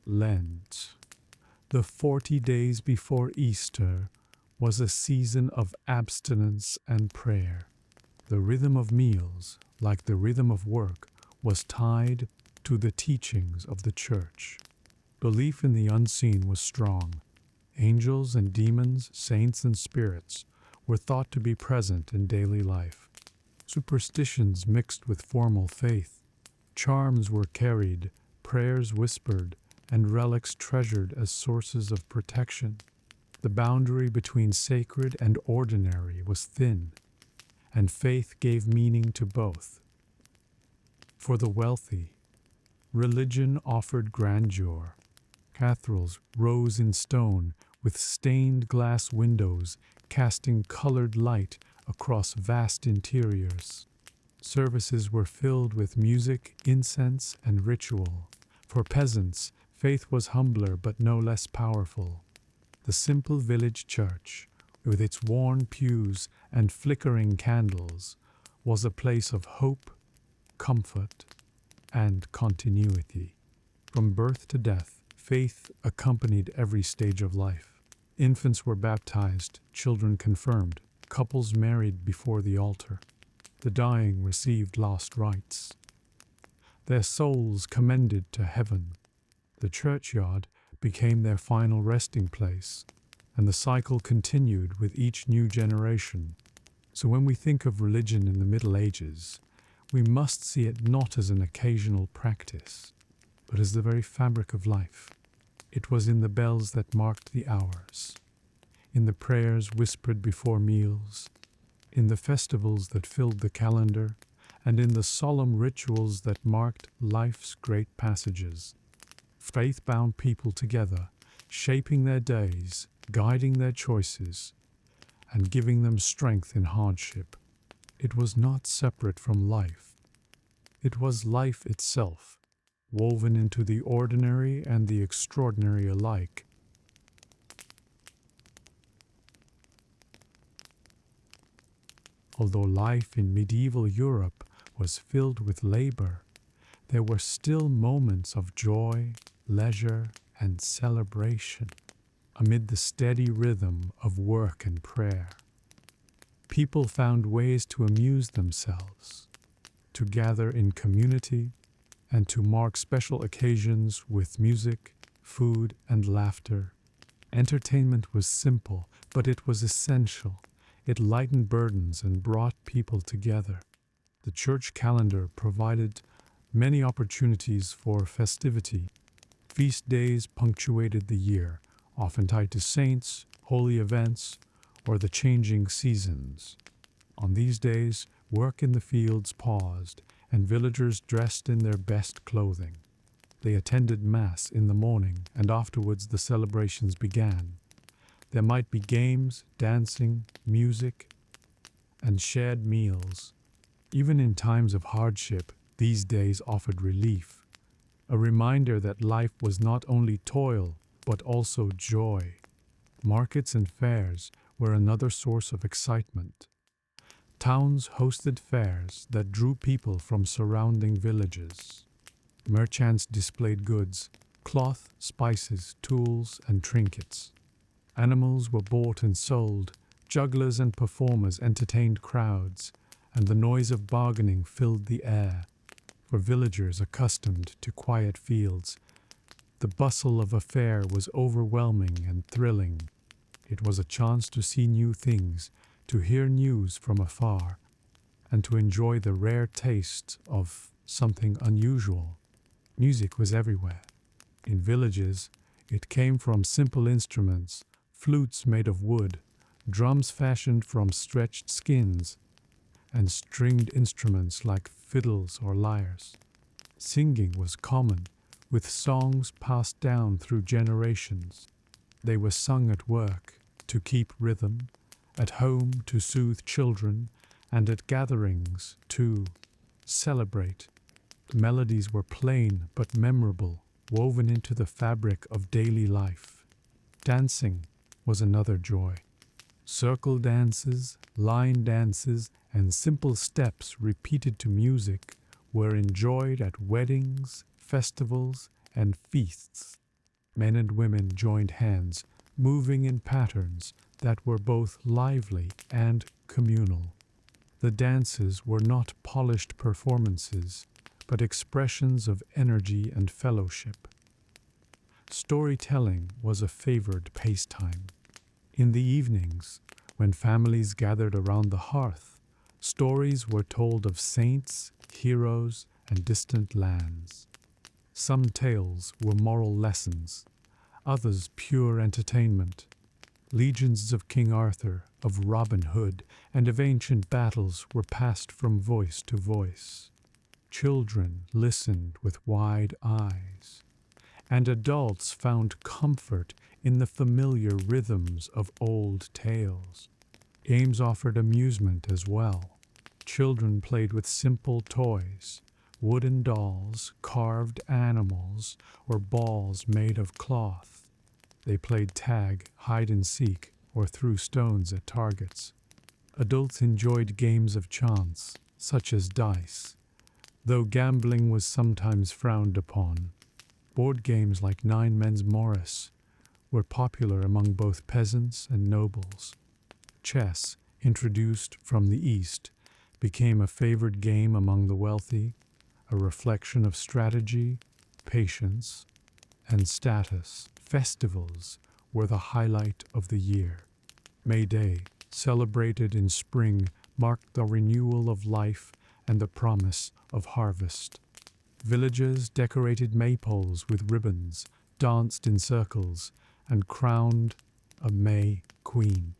Lent, the 40 days before Easter, was a season of abstinence and prayer. The rhythm of meals, like the rhythm of work, was tied to the teachings of the church. Belief in the unseen was strong. Angels and demons, saints and spirits were thought to be present in daily life. Superstitions mixed with formal faith. Charms were carried, prayers whispered, and relics treasured as sources of protection. The boundary between sacred and ordinary was thin, and faith gave meaning to both. For the wealthy, religion offered grandeur. Cathedrals rose in stone with stained glass windows casting colored light across vast interiors. Services were filled with music, incense, and ritual. For peasants, faith was humbler but no less powerful. The simple village church, with its worn pews and flickering candles, was a place of hope, comfort, and continuity. From birth to death, faith accompanied every stage of life. Infants were baptized, children confirmed, couples married before the altar. The dying received last rites. Their souls commended to heaven. The churchyard became their final resting place, and the cycle continued with each new generation. So when we think of religion in the Middle Ages, we must see it not as an occasional practice, but as the very fabric of life. It was in the bells that marked the hours, in the prayers whispered before meals, in the festivals that filled the calendar, and in the solemn rituals that marked life's great passages. Faith bound people together, shaping their days, guiding their choices, and giving them strength in hardship. It was not separate from life. It was life itself, woven into the ordinary and the extraordinary alike. Although life in medieval Europe was filled with labor, there were still moments of joy, leisure, and celebration amid the steady rhythm of work and prayer. People found ways to amuse themselves, to gather in community, and to mark special occasions with music, food, and laughter. Entertainment was simple, but it was essential. It lightened burdens and brought people together. The church calendar provided many opportunities for festivity. Feast days punctuated the year, often tied to saints, holy events, or the changing seasons. On these days, work in the fields paused, and villagers dressed in their best clothing. They attended Mass in the morning, and afterwards the celebrations began. There might be games, dancing, music, and shared meals. Even in times of hardship, these days offered relief, a reminder that life was not only toil, but also joy. Markets and fairs were another source of excitement. Towns hosted fairs that drew people from surrounding villages. Merchants displayed goods, cloth, spices, tools, and trinkets. Animals were bought and sold, jugglers and performers entertained crowds, and the noise of bargaining filled the air. For villagers accustomed to quiet fields, the bustle of a fair was overwhelming and thrilling. It was a chance to see new things, to hear news from afar, and to enjoy the rare taste of something unusual. Music was everywhere. In villages, it came from simple instruments, flutes made of wood, drums fashioned from stretched skins, and stringed instruments like fiddles or lyres. Singing was common, with songs passed down through generations. They were sung at work to keep rhythm, at home to soothe children, and at gatherings to celebrate. The melodies were plain but memorable, woven into the fabric of daily life. Dancing was another joy. Circle dances, line dances, and simple steps repeated to music were enjoyed at weddings, festivals, and feasts. Men and women joined hands, moving in patterns that were both lively and communal. The dances were not polished performances, but expressions of energy and fellowship. Storytelling was a favored pastime. In the evenings, when families gathered around the hearth, stories were told of saints, heroes, and distant lands. Some tales were moral lessons, others pure entertainment. Legends of King Arthur, of Robin Hood, and of ancient battles were passed from voice to voice. Children listened with wide eyes, and adults found comfort in the familiar rhythms of old tales. Games offered amusement as well. Children played with simple toys, wooden dolls, carved animals, or balls made of cloth. They played tag, hide and seek, or threw stones at targets. Adults enjoyed games of chance, such as dice, though gambling was sometimes frowned upon. Board games like Nine Men's Morris were popular among both peasants and nobles. Chess, introduced from the East, became a favored game among the wealthy, a reflection of strategy, patience, and status. Festivals were the highlight of the year. May Day, celebrated in spring, marked the renewal of life and the promise of harvest. Villages decorated maypoles with ribbons, danced in circles, and crowned a May Queen.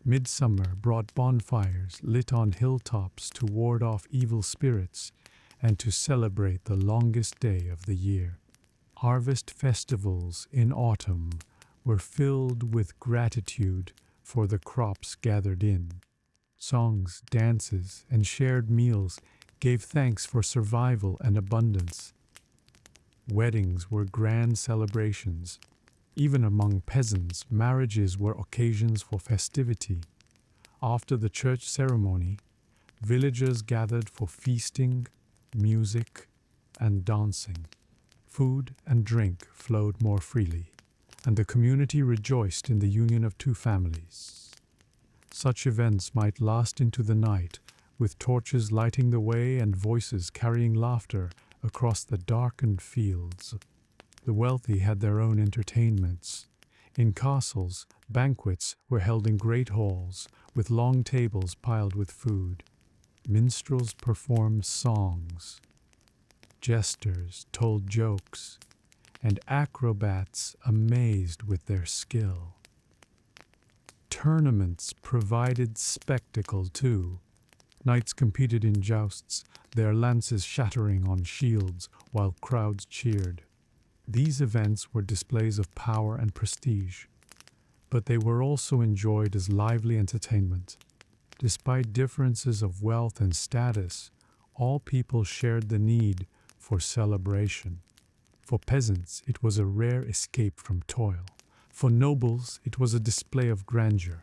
Midsummer brought bonfires lit on hilltops to ward off evil spirits and to celebrate the longest day of the year. Harvest festivals in autumn were filled with gratitude for the crops gathered in. Songs, dances, and shared meals gave thanks for survival and abundance. Weddings were grand celebrations. Even among peasants, marriages were occasions for festivity. After the church ceremony, villagers gathered for feasting, music, and dancing. Food and drink flowed more freely, and the community rejoiced in the union of two families. Such events might last into the night, with torches lighting the way and voices carrying laughter across the darkened fields. The wealthy had their own entertainments. In castles, banquets were held in great halls, with long tables piled with food. Minstrels performed songs. Jesters told jokes, and acrobats amazed with their skill. Tournaments provided spectacle too. Knights competed in jousts, their lances shattering on shields while crowds cheered. These events were displays of power and prestige, but they were also enjoyed as lively entertainment. Despite differences of wealth and status, all people shared the need for celebration. For peasants, it was a rare escape from toil. For nobles, it was a display of grandeur.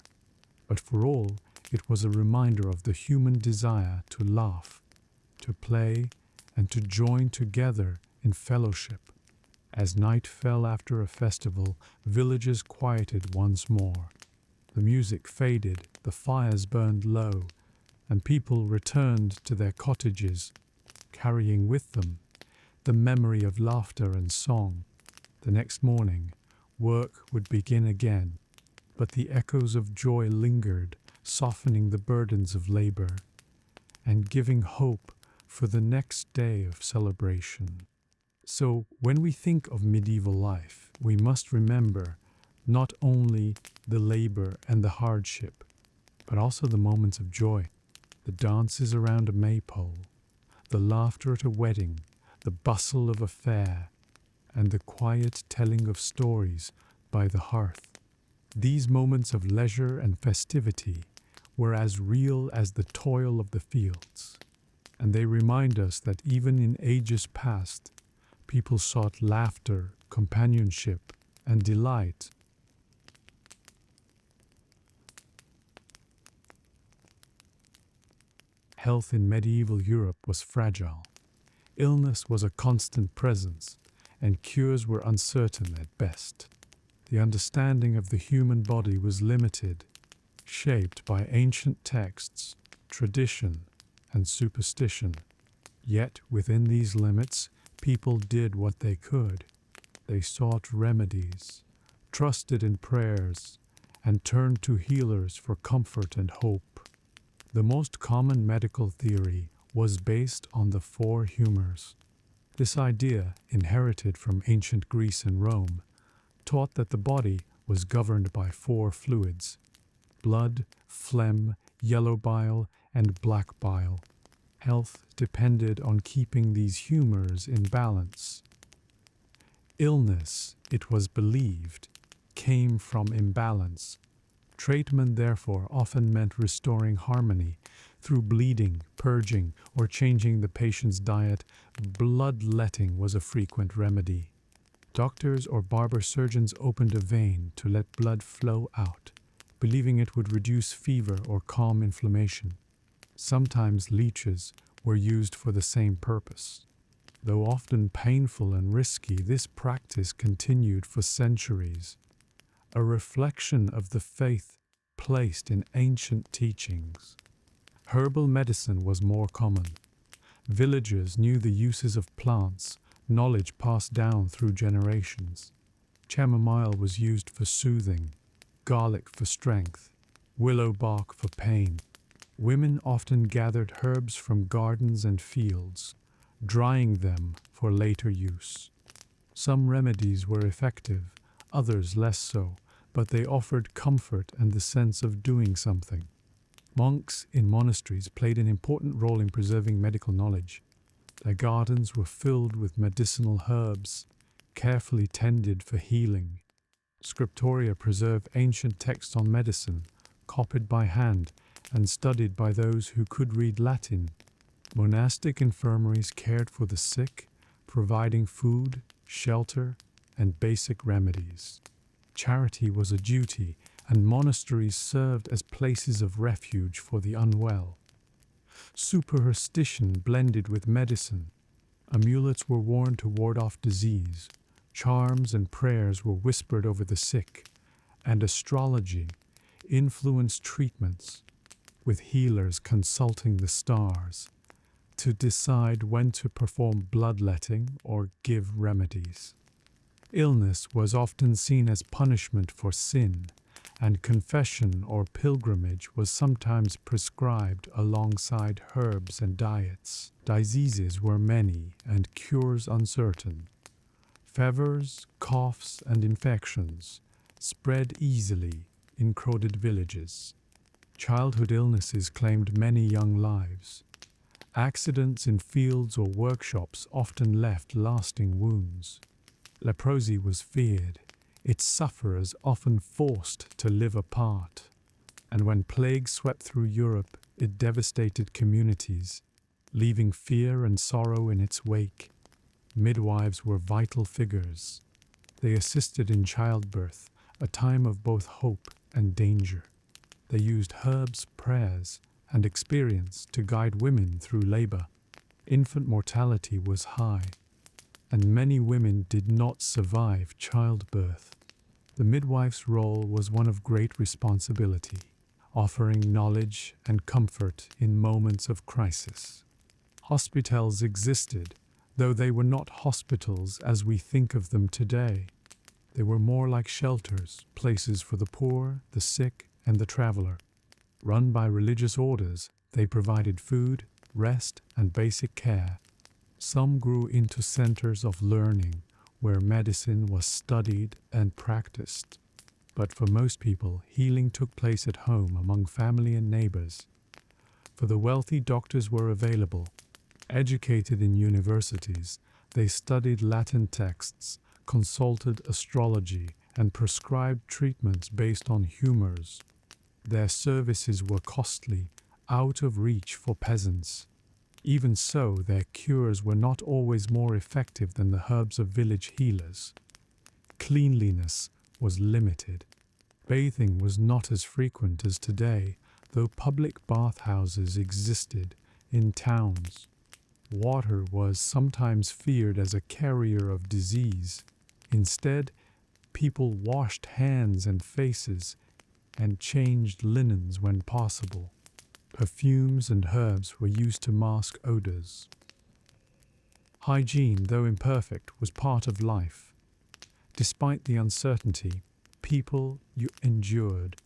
But for all, it was a reminder of the human desire to laugh, to play, and to join together in fellowship. As night fell after a festival, villages quieted once more. The music faded, the fires burned low, and people returned to their cottages, carrying with them the memory of laughter and song. The next morning, work would begin again, but the echoes of joy lingered, softening the burdens of labor and giving hope for the next day of celebration. So, when we think of medieval life, we must remember not only the labor and the hardship, but also the moments of joy, the dances around a maypole, the laughter at a wedding, the bustle of a fair, and the quiet telling of stories by the hearth. These moments of leisure and festivity were as real as the toil of the fields, and they remind us that even in ages past, people sought laughter, companionship, and delight. Health in medieval Europe was fragile. Illness was a constant presence, and cures were uncertain at best. The understanding of the human body was limited, shaped by ancient texts, tradition, and superstition. Yet within these limits, people did what they could. They sought remedies, trusted in prayers, and turned to healers for comfort and hope. The most common medical theory was based on the four humors. This idea, inherited from ancient Greece and Rome, taught that the body was governed by four fluids: blood, phlegm, yellow bile, and black bile. Health depended on keeping these humors in balance. Illness, it was believed, came from imbalance. Treatment, therefore, often meant restoring harmony through bleeding, purging, or changing the patient's diet. Bloodletting was a frequent remedy. Doctors or barber surgeons opened a vein to let blood flow out, believing it would reduce fever or calm inflammation. Sometimes leeches were used for the same purpose. Though often painful and risky, this practice continued for centuries, a reflection of the faith placed in ancient teachings. Herbal medicine was more common. Villagers knew the uses of plants, knowledge passed down through generations. Chamomile was used for soothing, garlic for strength, willow bark for pain. Women often gathered herbs from gardens and fields, drying them for later use. Some remedies were effective, others less so, but they offered comfort and the sense of doing something. Monks in monasteries played an important role in preserving medical knowledge. Their gardens were filled with medicinal herbs, carefully tended for healing. Scriptoria preserved ancient texts on medicine, copied by hand and studied by those who could read Latin. Monastic infirmaries cared for the sick, providing food, shelter, and basic remedies. Charity was a duty, and monasteries served as places of refuge for the unwell. Superstition blended with medicine. Amulets were worn to ward off disease, charms and prayers were whispered over the sick, and astrology influenced treatments, with healers consulting the stars to decide when to perform bloodletting or give remedies. Illness was often seen as punishment for sin, and confession or pilgrimage was sometimes prescribed alongside herbs and diets. Diseases were many and cures uncertain. Fevers, coughs, and infections spread easily in crowded villages. Childhood illnesses claimed many young lives. Accidents in fields or workshops often left lasting wounds. Leprosy was feared, its sufferers often forced to live apart. And when plague swept through Europe, it devastated communities, leaving fear and sorrow in its wake. Midwives were vital figures. They assisted in childbirth, a time of both hope and danger. They used herbs, prayers, and experience to guide women through labor. Infant mortality was high, and many women did not survive childbirth. The midwife's role was one of great responsibility, offering knowledge and comfort in moments of crisis. Hospitals existed, though they were not hospitals as we think of them today. They were more like shelters, places for the poor, the sick, and the traveler. Run by religious orders, they provided food, rest, and basic care. Some grew into centers of learning, where medicine was studied and practiced. But for most people, healing took place at home among family and neighbors. For the wealthy, doctors were available. Educated in universities, they studied Latin texts, consulted astrology, and prescribed treatments based on humors. Their services were costly, out of reach for peasants. Even so, their cures were not always more effective than the herbs of village healers. Cleanliness was limited. Bathing was not as frequent as today, though public bathhouses existed in towns. Water was sometimes feared as a carrier of disease. Instead, people washed hands and faces and changed linens when possible. Perfumes and herbs were used to mask odors. Hygiene, though imperfect, was part of life. Despite the uncertainty, people endured.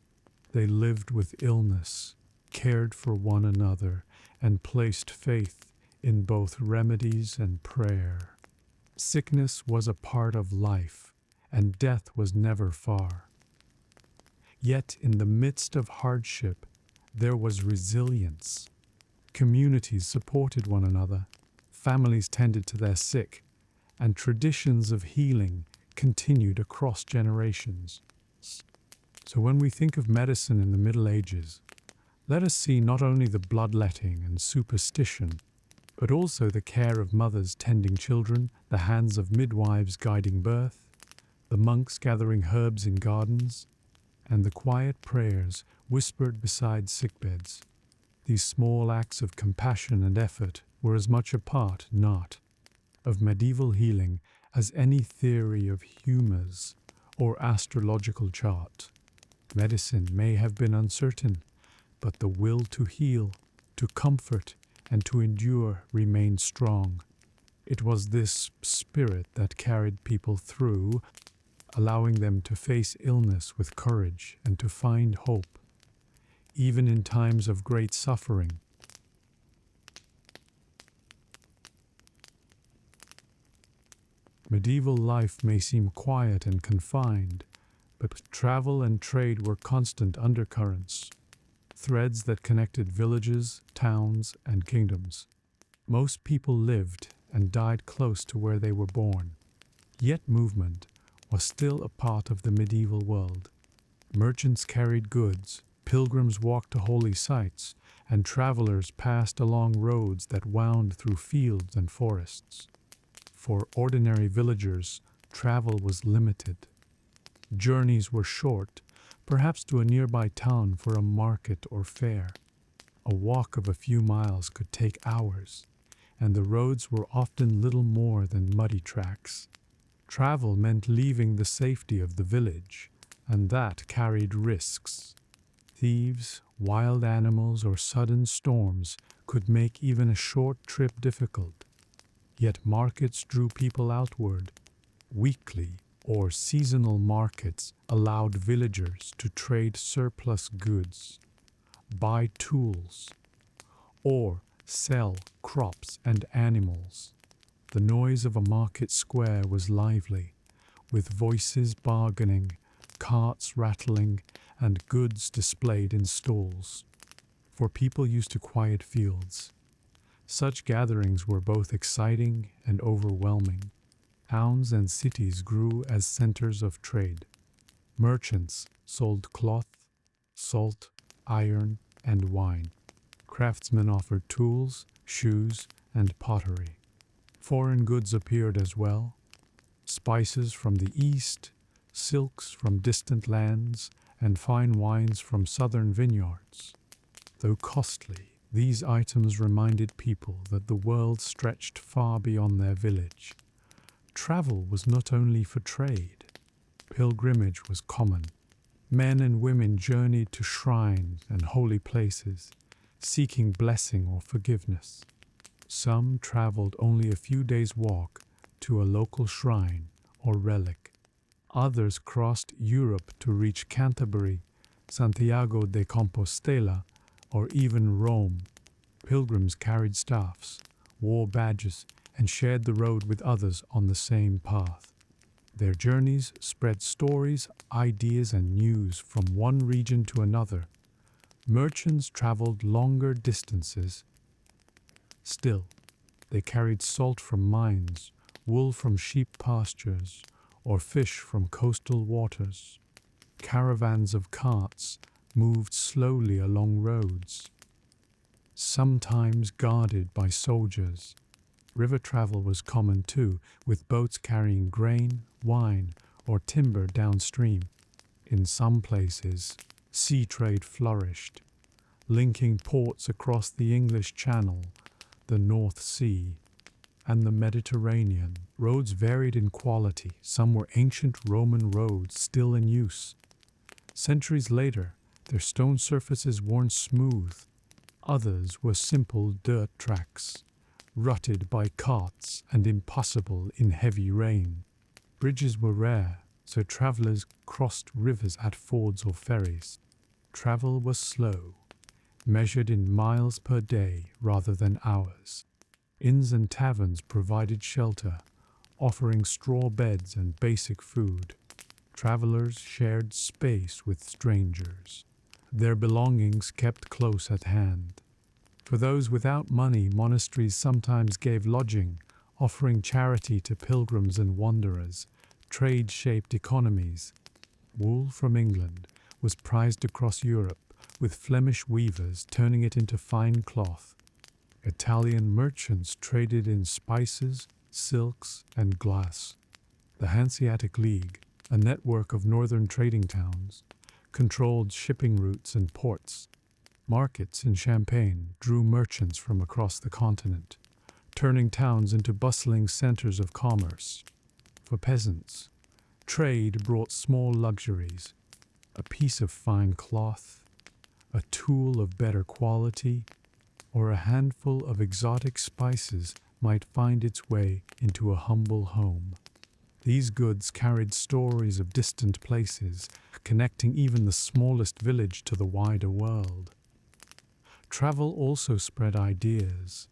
They lived with illness, cared for one another, and placed faith in both remedies and prayer. Sickness was a part of life, and death was never far. Yet in the midst of hardship, there was resilience. Communities supported one another, families tended to their sick, and traditions of healing continued across generations. So when we think of medicine in the Middle Ages, let us see not only the bloodletting and superstition, but also the care of mothers tending children, the hands of midwives guiding birth, the monks gathering herbs in gardens, and the quiet prayers whispered beside sickbeds. These small acts of compassion and effort were as much a part, not, of medieval healing as any theory of humors or astrological chart. Medicine may have been uncertain, but the will to heal, to comfort, and to endure remained strong. It was this spirit that carried people through, allowing them to face illness with courage and to find hope, even in times of great suffering. Medieval life may seem quiet and confined, but travel and trade were constant undercurrents, threads that connected villages, towns, and kingdoms. Most people lived and died close to where they were born. Yet movement was still a part of the medieval world. Merchants carried goods, pilgrims walked to holy sites, and travelers passed along roads that wound through fields and forests. for ordinary villagers, travel was limited. Journeys were short, perhaps to a nearby town for a market or fair. A walk of a few miles could take hours, and the roads were often little more than muddy tracks. Travel meant leaving the safety of the village, and that carried risks. Thieves, wild animals, or sudden storms could make even a short trip difficult. Yet markets drew people outward. Weekly or seasonal markets allowed villagers to trade surplus goods, buy tools, or sell crops and animals. The noise of a market square was lively, with voices bargaining, carts rattling, and goods displayed in stalls. For people used to quiet fields. Such gatherings were both exciting and overwhelming. Towns and cities grew as centers of trade. Merchants sold cloth, salt, iron, and wine. Craftsmen offered tools, shoes, and pottery. Foreign goods appeared as well. Spices from the east, silks from distant lands, and fine wines from southern vineyards. Though costly, these items reminded people that the world stretched far beyond their village. Travel was not only for trade. Pilgrimage was common. Men and women journeyed to shrines and holy places, seeking blessing or forgiveness. Some traveled only a few days' walk to a local shrine or relic. Others crossed Europe to reach Canterbury, Santiago de Compostela, or even Rome. Pilgrims carried staffs, wore badges, and shared the road with others on the same path. Their journeys spread stories, ideas, and news from one region to another. Merchants traveled longer distances. Still, they carried salt from mines, wool from sheep pastures, or fish from coastal waters. Caravans of carts moved slowly along roads, sometimes guarded by soldiers. River travel was common too, with boats carrying grain, wine, or timber downstream. In some places, sea trade flourished, linking ports across the English Channel, the North Sea, and the Mediterranean. Roads varied in quality. Some were ancient Roman roads still in use. Centuries later, their stone surfaces worn smooth. Others were simple dirt tracks, rutted by carts and impossible in heavy rain. Bridges were rare, so travelers crossed rivers at fords or ferries. Travel was slow, measured in miles per day rather than hours. Inns and taverns provided shelter, offering straw beds and basic food. Travelers shared space with strangers, their belongings kept close at hand. For those without money, monasteries sometimes gave lodging, offering charity to pilgrims and wanderers. Trade shaped economies. Wool from England was prized across Europe, with Flemish weavers turning it into fine cloth. Italian merchants traded in spices, silks, and glass. The Hanseatic League, a network of northern trading towns, controlled shipping routes and ports. Markets in Champagne drew merchants from across the continent, turning towns into bustling centers of commerce. For peasants, trade brought small luxuries, a piece of fine cloth, a tool of better quality, or a handful of exotic spices might find its way into a humble home. These goods carried stories of distant places, connecting even the smallest village to the wider world. Travel also spread ideas.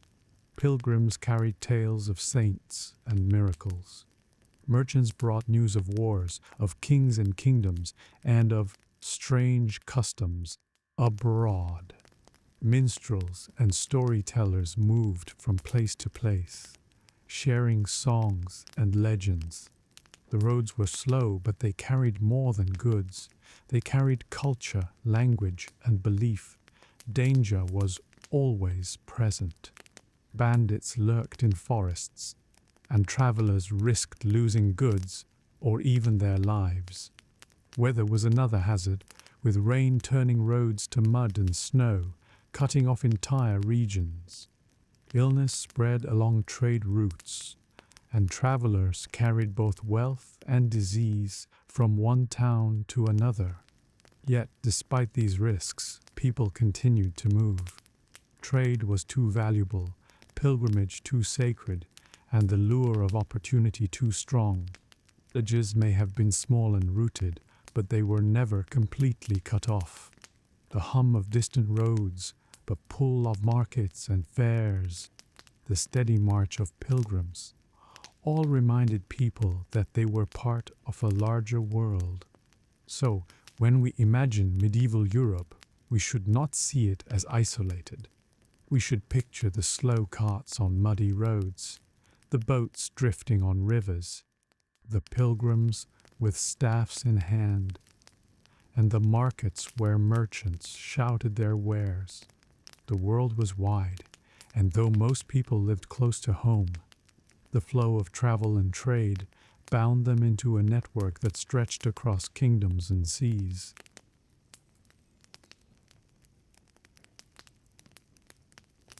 Pilgrims carried tales of saints and miracles. Merchants brought news of wars, of kings and kingdoms, and of strange customs abroad. Minstrels and storytellers moved from place to place, sharing songs and legends. The roads were slow, but they carried more than goods. They carried culture, language, and belief. Danger was always present. Bandits lurked in forests. and travelers risked losing goods or even their lives. Weather was another hazard, with rain turning roads to mud and snow, cutting off entire regions. Illness spread along trade routes, and travelers carried both wealth and disease from one town to another. Yet, despite these risks, people continued to move. Trade was too valuable, pilgrimage too sacred, and the lure of opportunity too strong. Villages may have been small and rooted, but they were never completely cut off. The hum of distant roads, the pull of markets and fairs, the steady march of pilgrims, all reminded people that they were part of a larger world. So, when we imagine medieval Europe, we should not see it as isolated. We should picture the slow carts on muddy roads, the boats drifting on rivers, the pilgrims with staffs in hand, and the markets where merchants shouted their wares. The world was wide, and though most people lived close to home, the flow of travel and trade bound them into a network that stretched across kingdoms and seas.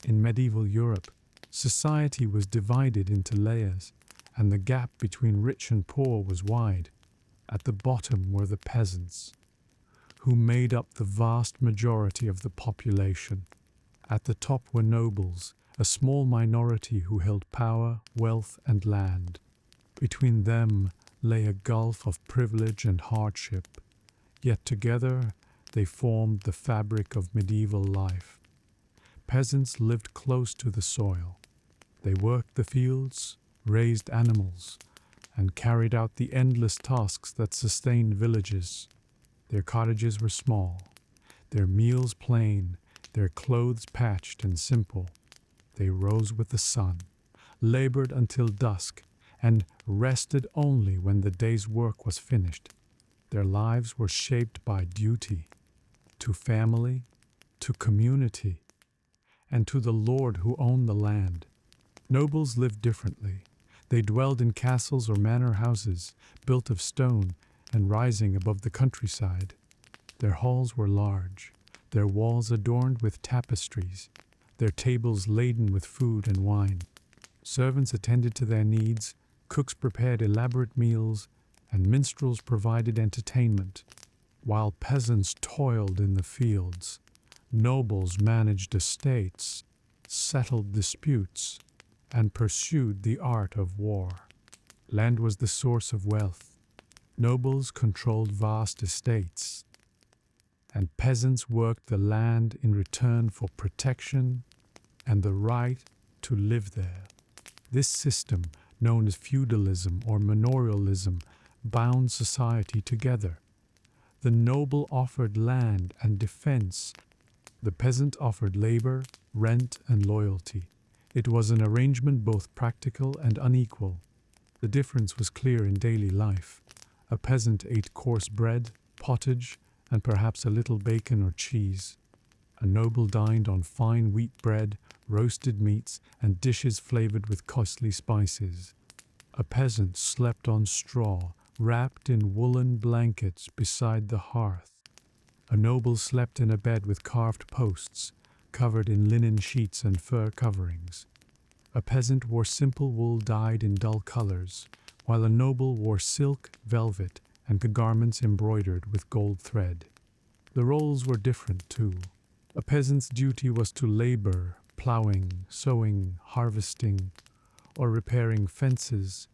In medieval Europe, society was divided into layers, and the gap between rich and poor was wide. At the bottom were the peasants, who made up the vast majority of the population. At the top were nobles, a small minority who held power, wealth, and land. Between them lay a gulf of privilege and hardship, yet together they formed the fabric of medieval life. Peasants lived close to the soil. They worked the fields, raised animals, and carried out the endless tasks that sustained villages. Their cottages were small, their meals plain, their clothes patched and simple. They rose with the sun, labored until dusk, and rested only when the day's work was finished. Their lives were shaped by duty, to family, to community, and to the lord who owned the land. Nobles lived differently. They dwelled in castles or manor houses, built of stone and rising above the countryside. Their halls were large, their walls adorned with tapestries, their tables laden with food and wine. Servants attended to their needs, cooks prepared elaborate meals, and minstrels provided entertainment. While peasants toiled in the fields, nobles managed estates, settled disputes, and pursued the art of war. Land was the source of wealth. Nobles controlled vast estates, and peasants worked the land in return for protection and the right to live there. This system, known as feudalism or manorialism, bound society together. The noble offered land and defense. The peasant offered labor, rent, and loyalty. It was an arrangement both practical and unequal. The difference was clear in daily life. A peasant ate coarse bread, pottage, and perhaps a little bacon or cheese. A noble dined on fine wheat bread, roasted meats, and dishes flavored with costly spices. A peasant slept on straw, wrapped in woolen blankets beside the hearth. A noble slept in a bed with carved posts, covered in linen sheets and fur coverings. A peasant wore simple wool dyed in dull colors, while a noble wore silk, velvet, and garments embroidered with gold thread. The roles were different, too. A peasant's duty was to labor, plowing, sowing, harvesting, or repairing fences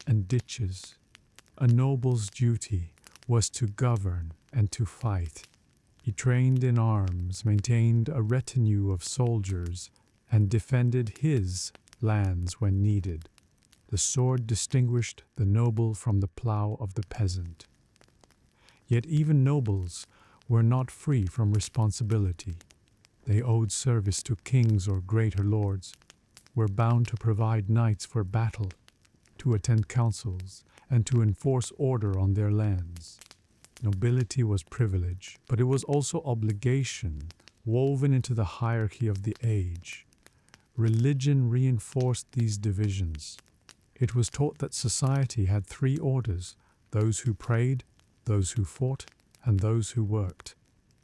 and ditches. A noble's duty was to govern and to fight. He trained in arms, maintained a retinue of soldiers, and defended his lands when needed. The sword distinguished the noble from the plow of the peasant. Yet even nobles were not free from responsibility. They owed service to kings or greater lords, were bound to provide knights for battle, to attend councils, and to enforce order on their lands. Nobility was privilege, but it was also obligation, woven into the hierarchy of the age. Religion reinforced these divisions. It was taught that society had three orders: those who prayed, those who fought, and those who worked.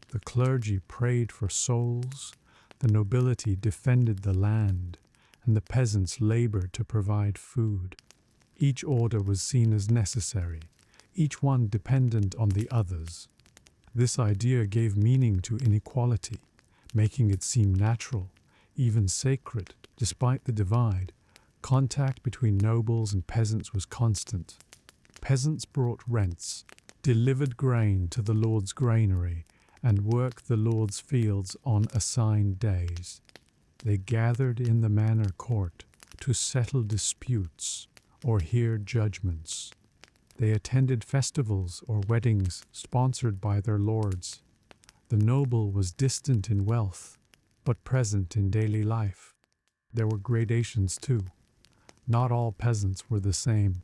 The clergy prayed for souls, the nobility defended the land, and the peasants labored to provide food. Each order was seen as necessary, each one dependent on the others. This idea gave meaning to inequality, making it seem natural, even sacred. Despite the divide, contact between nobles and peasants was constant. Peasants brought rents, delivered grain to the lord's granary, and worked the lord's fields on assigned days. They gathered in the manor court to settle disputes or hear judgments. They attended festivals or weddings sponsored by their lords. The noble was distant in wealth, but present in daily life. There were gradations too. Not all peasants were the same.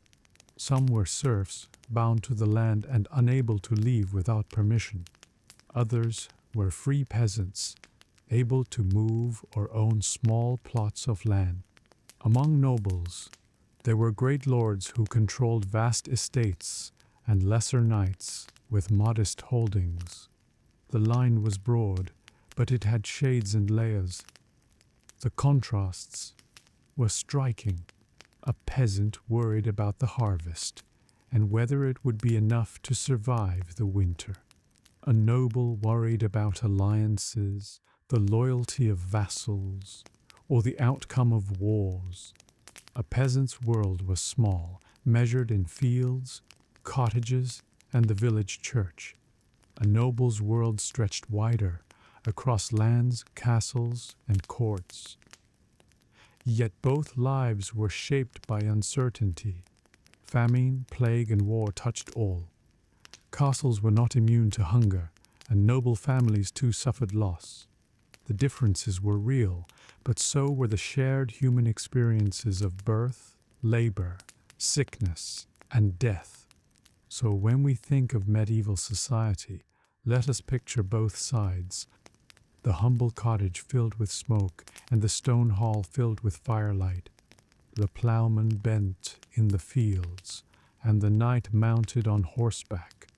Some were serfs, bound to the land and unable to leave without permission. Others were free peasants, able to move or own small plots of land. Among nobles, there were great lords who controlled vast estates and lesser knights with modest holdings. The line was broad, but it had shades and layers. The contrasts were striking. A peasant worried about the harvest and whether it would be enough to survive the winter. A noble worried about alliances, the loyalty of vassals, or the outcome of wars. A peasant's world was small, measured in fields, cottages, and the village church. A noble's world stretched wider, across lands, castles, and courts. Yet both lives were shaped by uncertainty. Famine, plague, and war touched all. Castles were not immune to hunger, and noble families too suffered loss. The differences were real, but so were the shared human experiences of birth, labor, sickness, and death. So when we think of medieval society, let us picture both sides: the humble cottage filled with smoke and the stone hall filled with firelight, the ploughman bent in the fields, and the knight mounted on horseback.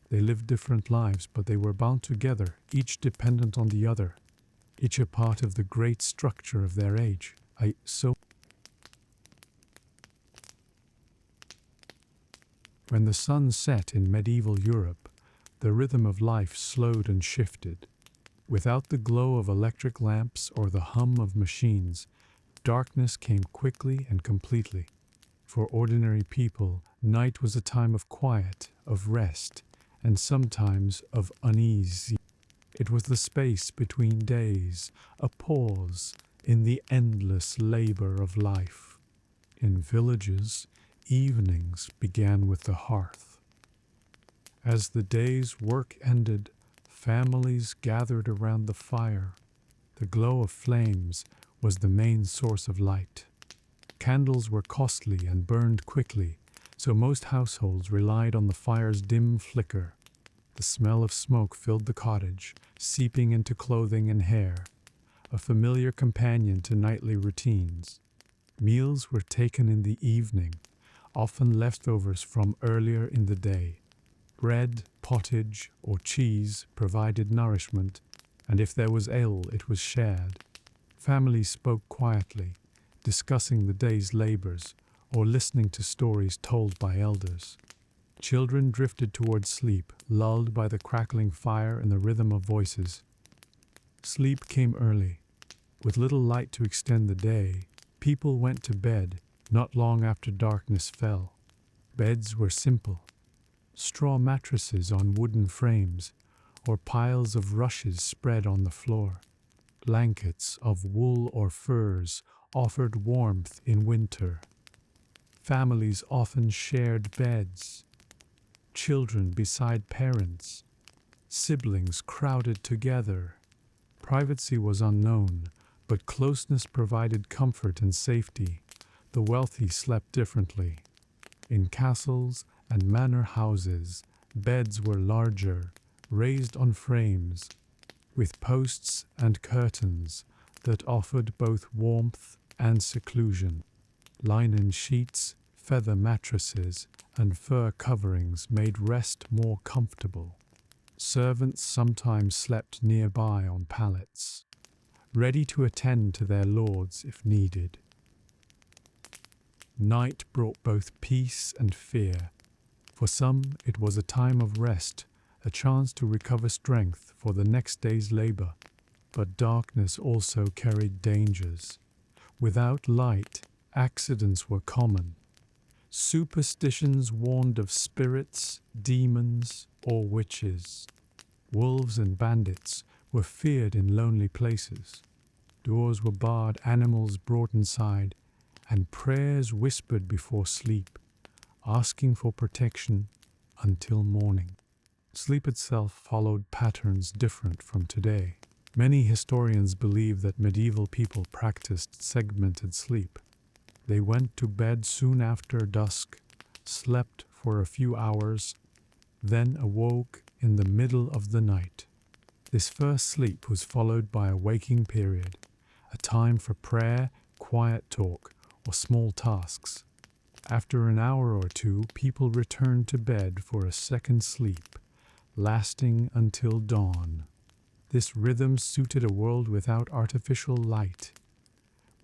They lived different lives, but they were bound together, each dependent on the other, each a part of the great structure of their age. When the sun set in medieval Europe, the rhythm of life slowed and shifted. Without the glow of electric lamps or the hum of machines, darkness came quickly and completely. For ordinary people, night was a time of quiet, of rest, and sometimes of unease. It was the space between days, a pause in the endless labor of life. In villages, evenings began with the hearth. As the day's work ended, families gathered around the fire. The glow of flames was the main source of light. Candles were costly and burned quickly, so most households relied on the fire's dim flicker. The smell of smoke filled the cottage, seeping into clothing and hair, a familiar companion to nightly routines. Meals were taken in the evening, often leftovers from earlier in the day. Bread, pottage, or cheese provided nourishment, and if there was ale, it was shared. Families spoke quietly, discussing the day's labors or listening to stories told by elders. Children drifted toward sleep, lulled by the crackling fire and the rhythm of voices. Sleep came early. With little light to extend the day, people went to bed not long after darkness fell. Beds were simple: straw mattresses on wooden frames, or piles of rushes spread on the floor. Blankets of wool or furs offered warmth in winter. Families often shared beds. Children beside parents. Siblings crowded together. Privacy was unknown, but closeness provided comfort and safety. The wealthy slept differently. In castles and manor houses, beds were larger, raised on frames, with posts and curtains that offered both warmth and seclusion. Linen sheets Feather mattresses and fur coverings made rest more comfortable. Servants sometimes slept nearby on pallets, ready to attend to their lords if needed. Night brought both peace and fear. For some, it was a time of rest, a chance to recover strength for the next day's labor. But darkness also carried dangers. Without light, accidents were common. Superstitions warned of spirits, demons, or witches. Wolves and bandits were feared in lonely places. Doors were barred, animals brought inside, and prayers whispered before sleep, asking for protection until morning. Sleep itself followed patterns different from today. Many historians believe that medieval people practiced segmented sleep. They went to bed soon after dusk, slept for a few hours, then awoke in the middle of the night. This first sleep was followed by a waking period, a time for prayer, quiet talk, or small tasks. After an hour or two, people returned to bed for a second sleep, lasting until dawn. This rhythm suited a world without artificial light,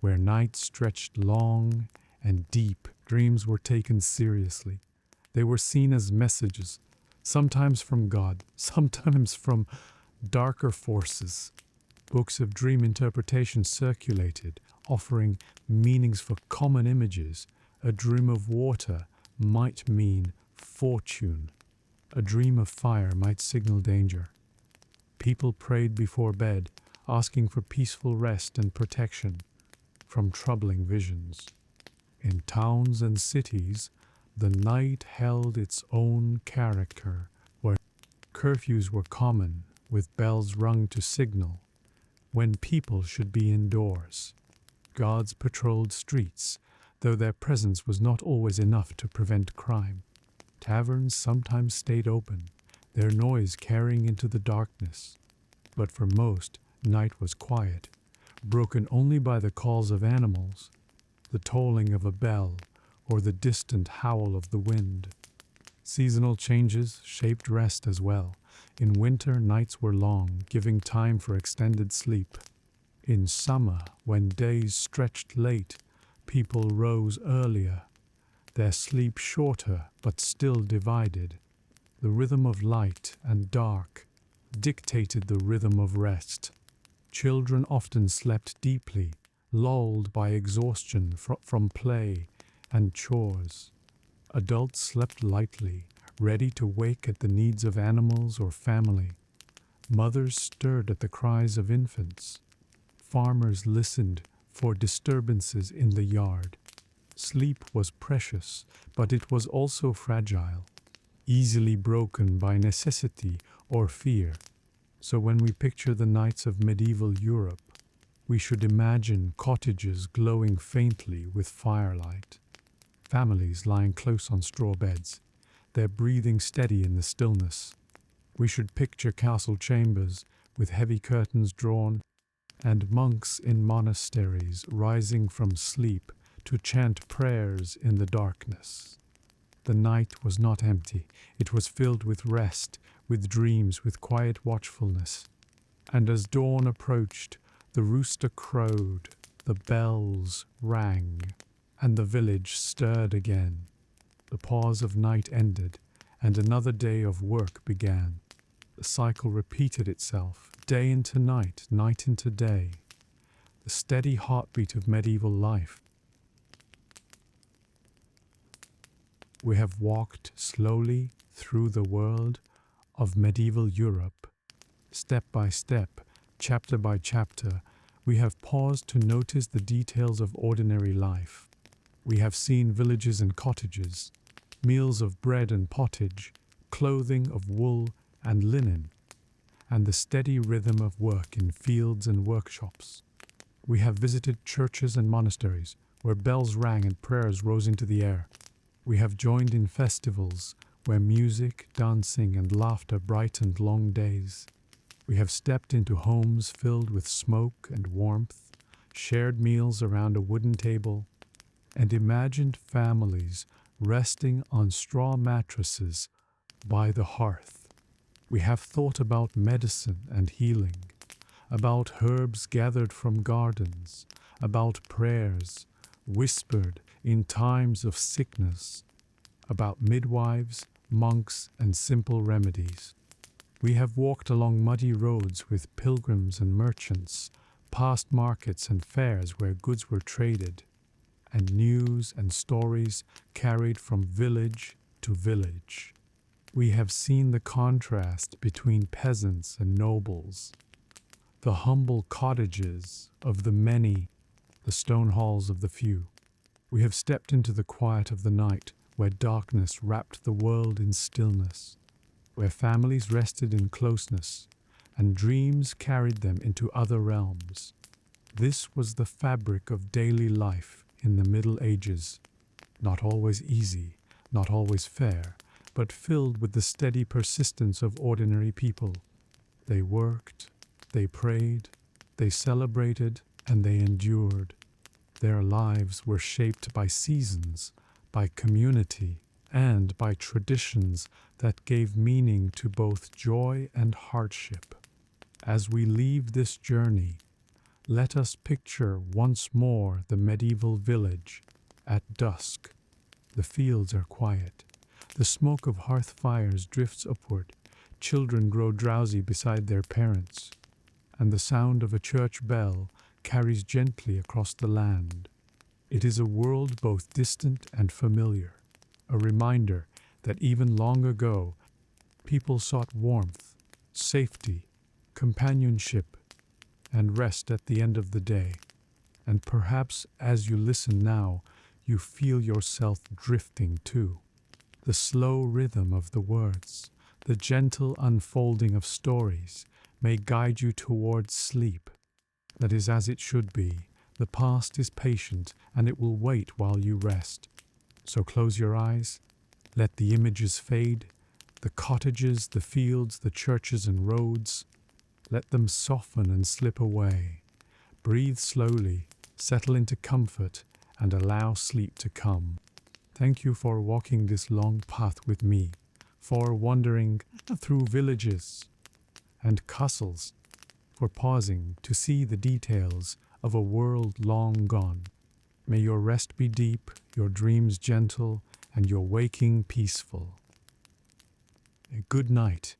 where nights stretched long and deep. Dreams were taken seriously. They were seen as messages, sometimes from God, sometimes from darker forces. Books of dream interpretation circulated, offering meanings for common images. A dream of water might mean fortune. A dream of fire might signal danger. People prayed before bed, asking for peaceful rest and protection from troubling visions. In towns and cities, the night held its own character, where curfews were common, with bells rung to signal when people should be indoors. Guards patrolled streets, though their presence was not always enough to prevent crime. Taverns sometimes stayed open, their noise carrying into the darkness. But for most, night was quiet, broken only by the calls of animals, the tolling of a bell, or the distant howl of the wind. Seasonal changes shaped rest as well. In winter, nights were long, giving time for extended sleep. In summer, when days stretched late, people rose earlier, their sleep shorter but still divided. The rhythm of light and dark dictated the rhythm of rest. Children often slept deeply, lulled by exhaustion from play and chores. Adults slept lightly, ready to wake at the needs of animals or family. Mothers stirred at the cries of infants. Farmers listened for disturbances in the yard. Sleep was precious, but it was also fragile, easily broken by necessity or fear. So when we picture the nights of medieval Europe, we should imagine cottages glowing faintly with firelight, families lying close on straw beds, their breathing steady in the stillness. We should picture castle chambers with heavy curtains drawn, and monks in monasteries rising from sleep to chant prayers in the darkness. The night was not empty. It was filled with rest, with dreams, with quiet watchfulness. And as dawn approached, the rooster crowed, the bells rang, and the village stirred again. The pause of night ended, and another day of work began. The cycle repeated itself, day into night, night into day. The steady heartbeat of medieval life. We have walked slowly through the world of medieval Europe. Step by step, chapter by chapter, we have paused to notice the details of ordinary life. We have seen villages and cottages, meals of bread and pottage, clothing of wool and linen, and the steady rhythm of work in fields and workshops. We have visited churches and monasteries, where bells rang and prayers rose into the air. We have joined in festivals, where music, dancing, and laughter brightened long days. We have stepped into homes filled with smoke and warmth, shared meals around a wooden table, and imagined families resting on straw mattresses by the hearth. We have thought about medicine and healing, about herbs gathered from gardens, about prayers whispered in times of sickness, about midwives, monks, and simple remedies. We have walked along muddy roads with pilgrims and merchants, past markets and fairs where goods were traded, and news and stories carried from village to village. We have seen the contrast between peasants and nobles, the humble cottages of the many, the stone halls of the few. We have stepped into the quiet of the night, where darkness wrapped the world in stillness, where families rested in closeness, and dreams carried them into other realms. This was the fabric of daily life in the Middle Ages, not always easy, not always fair, but filled with the steady persistence of ordinary people. They worked, they prayed, they celebrated, and they endured. Their lives were shaped by seasons, by community, and by traditions that gave meaning to both joy and hardship. As we leave this journey, let us picture once more the medieval village at dusk. The fields are quiet. The smoke of hearth fires drifts upward. Children grow drowsy beside their parents, and the sound of a church bell carries gently across the land. It is a world both distant and familiar, a reminder that even long ago, people sought warmth, safety, companionship, and rest at the end of the day. And perhaps as you listen now, you feel yourself drifting too. The slow rhythm of the words, the gentle unfolding of stories may guide you towards sleep. That is as it should be. The past is patient and it will wait while you rest. So close your eyes, let the images fade, the cottages, the fields, the churches and roads. Let them soften and slip away. Breathe slowly, settle into comfort, and allow sleep to come. Thank you for walking this long path with me, for wandering through villages and castles, for pausing to see the details of a world long gone. May your rest be deep, your dreams gentle, and your waking peaceful. Good night.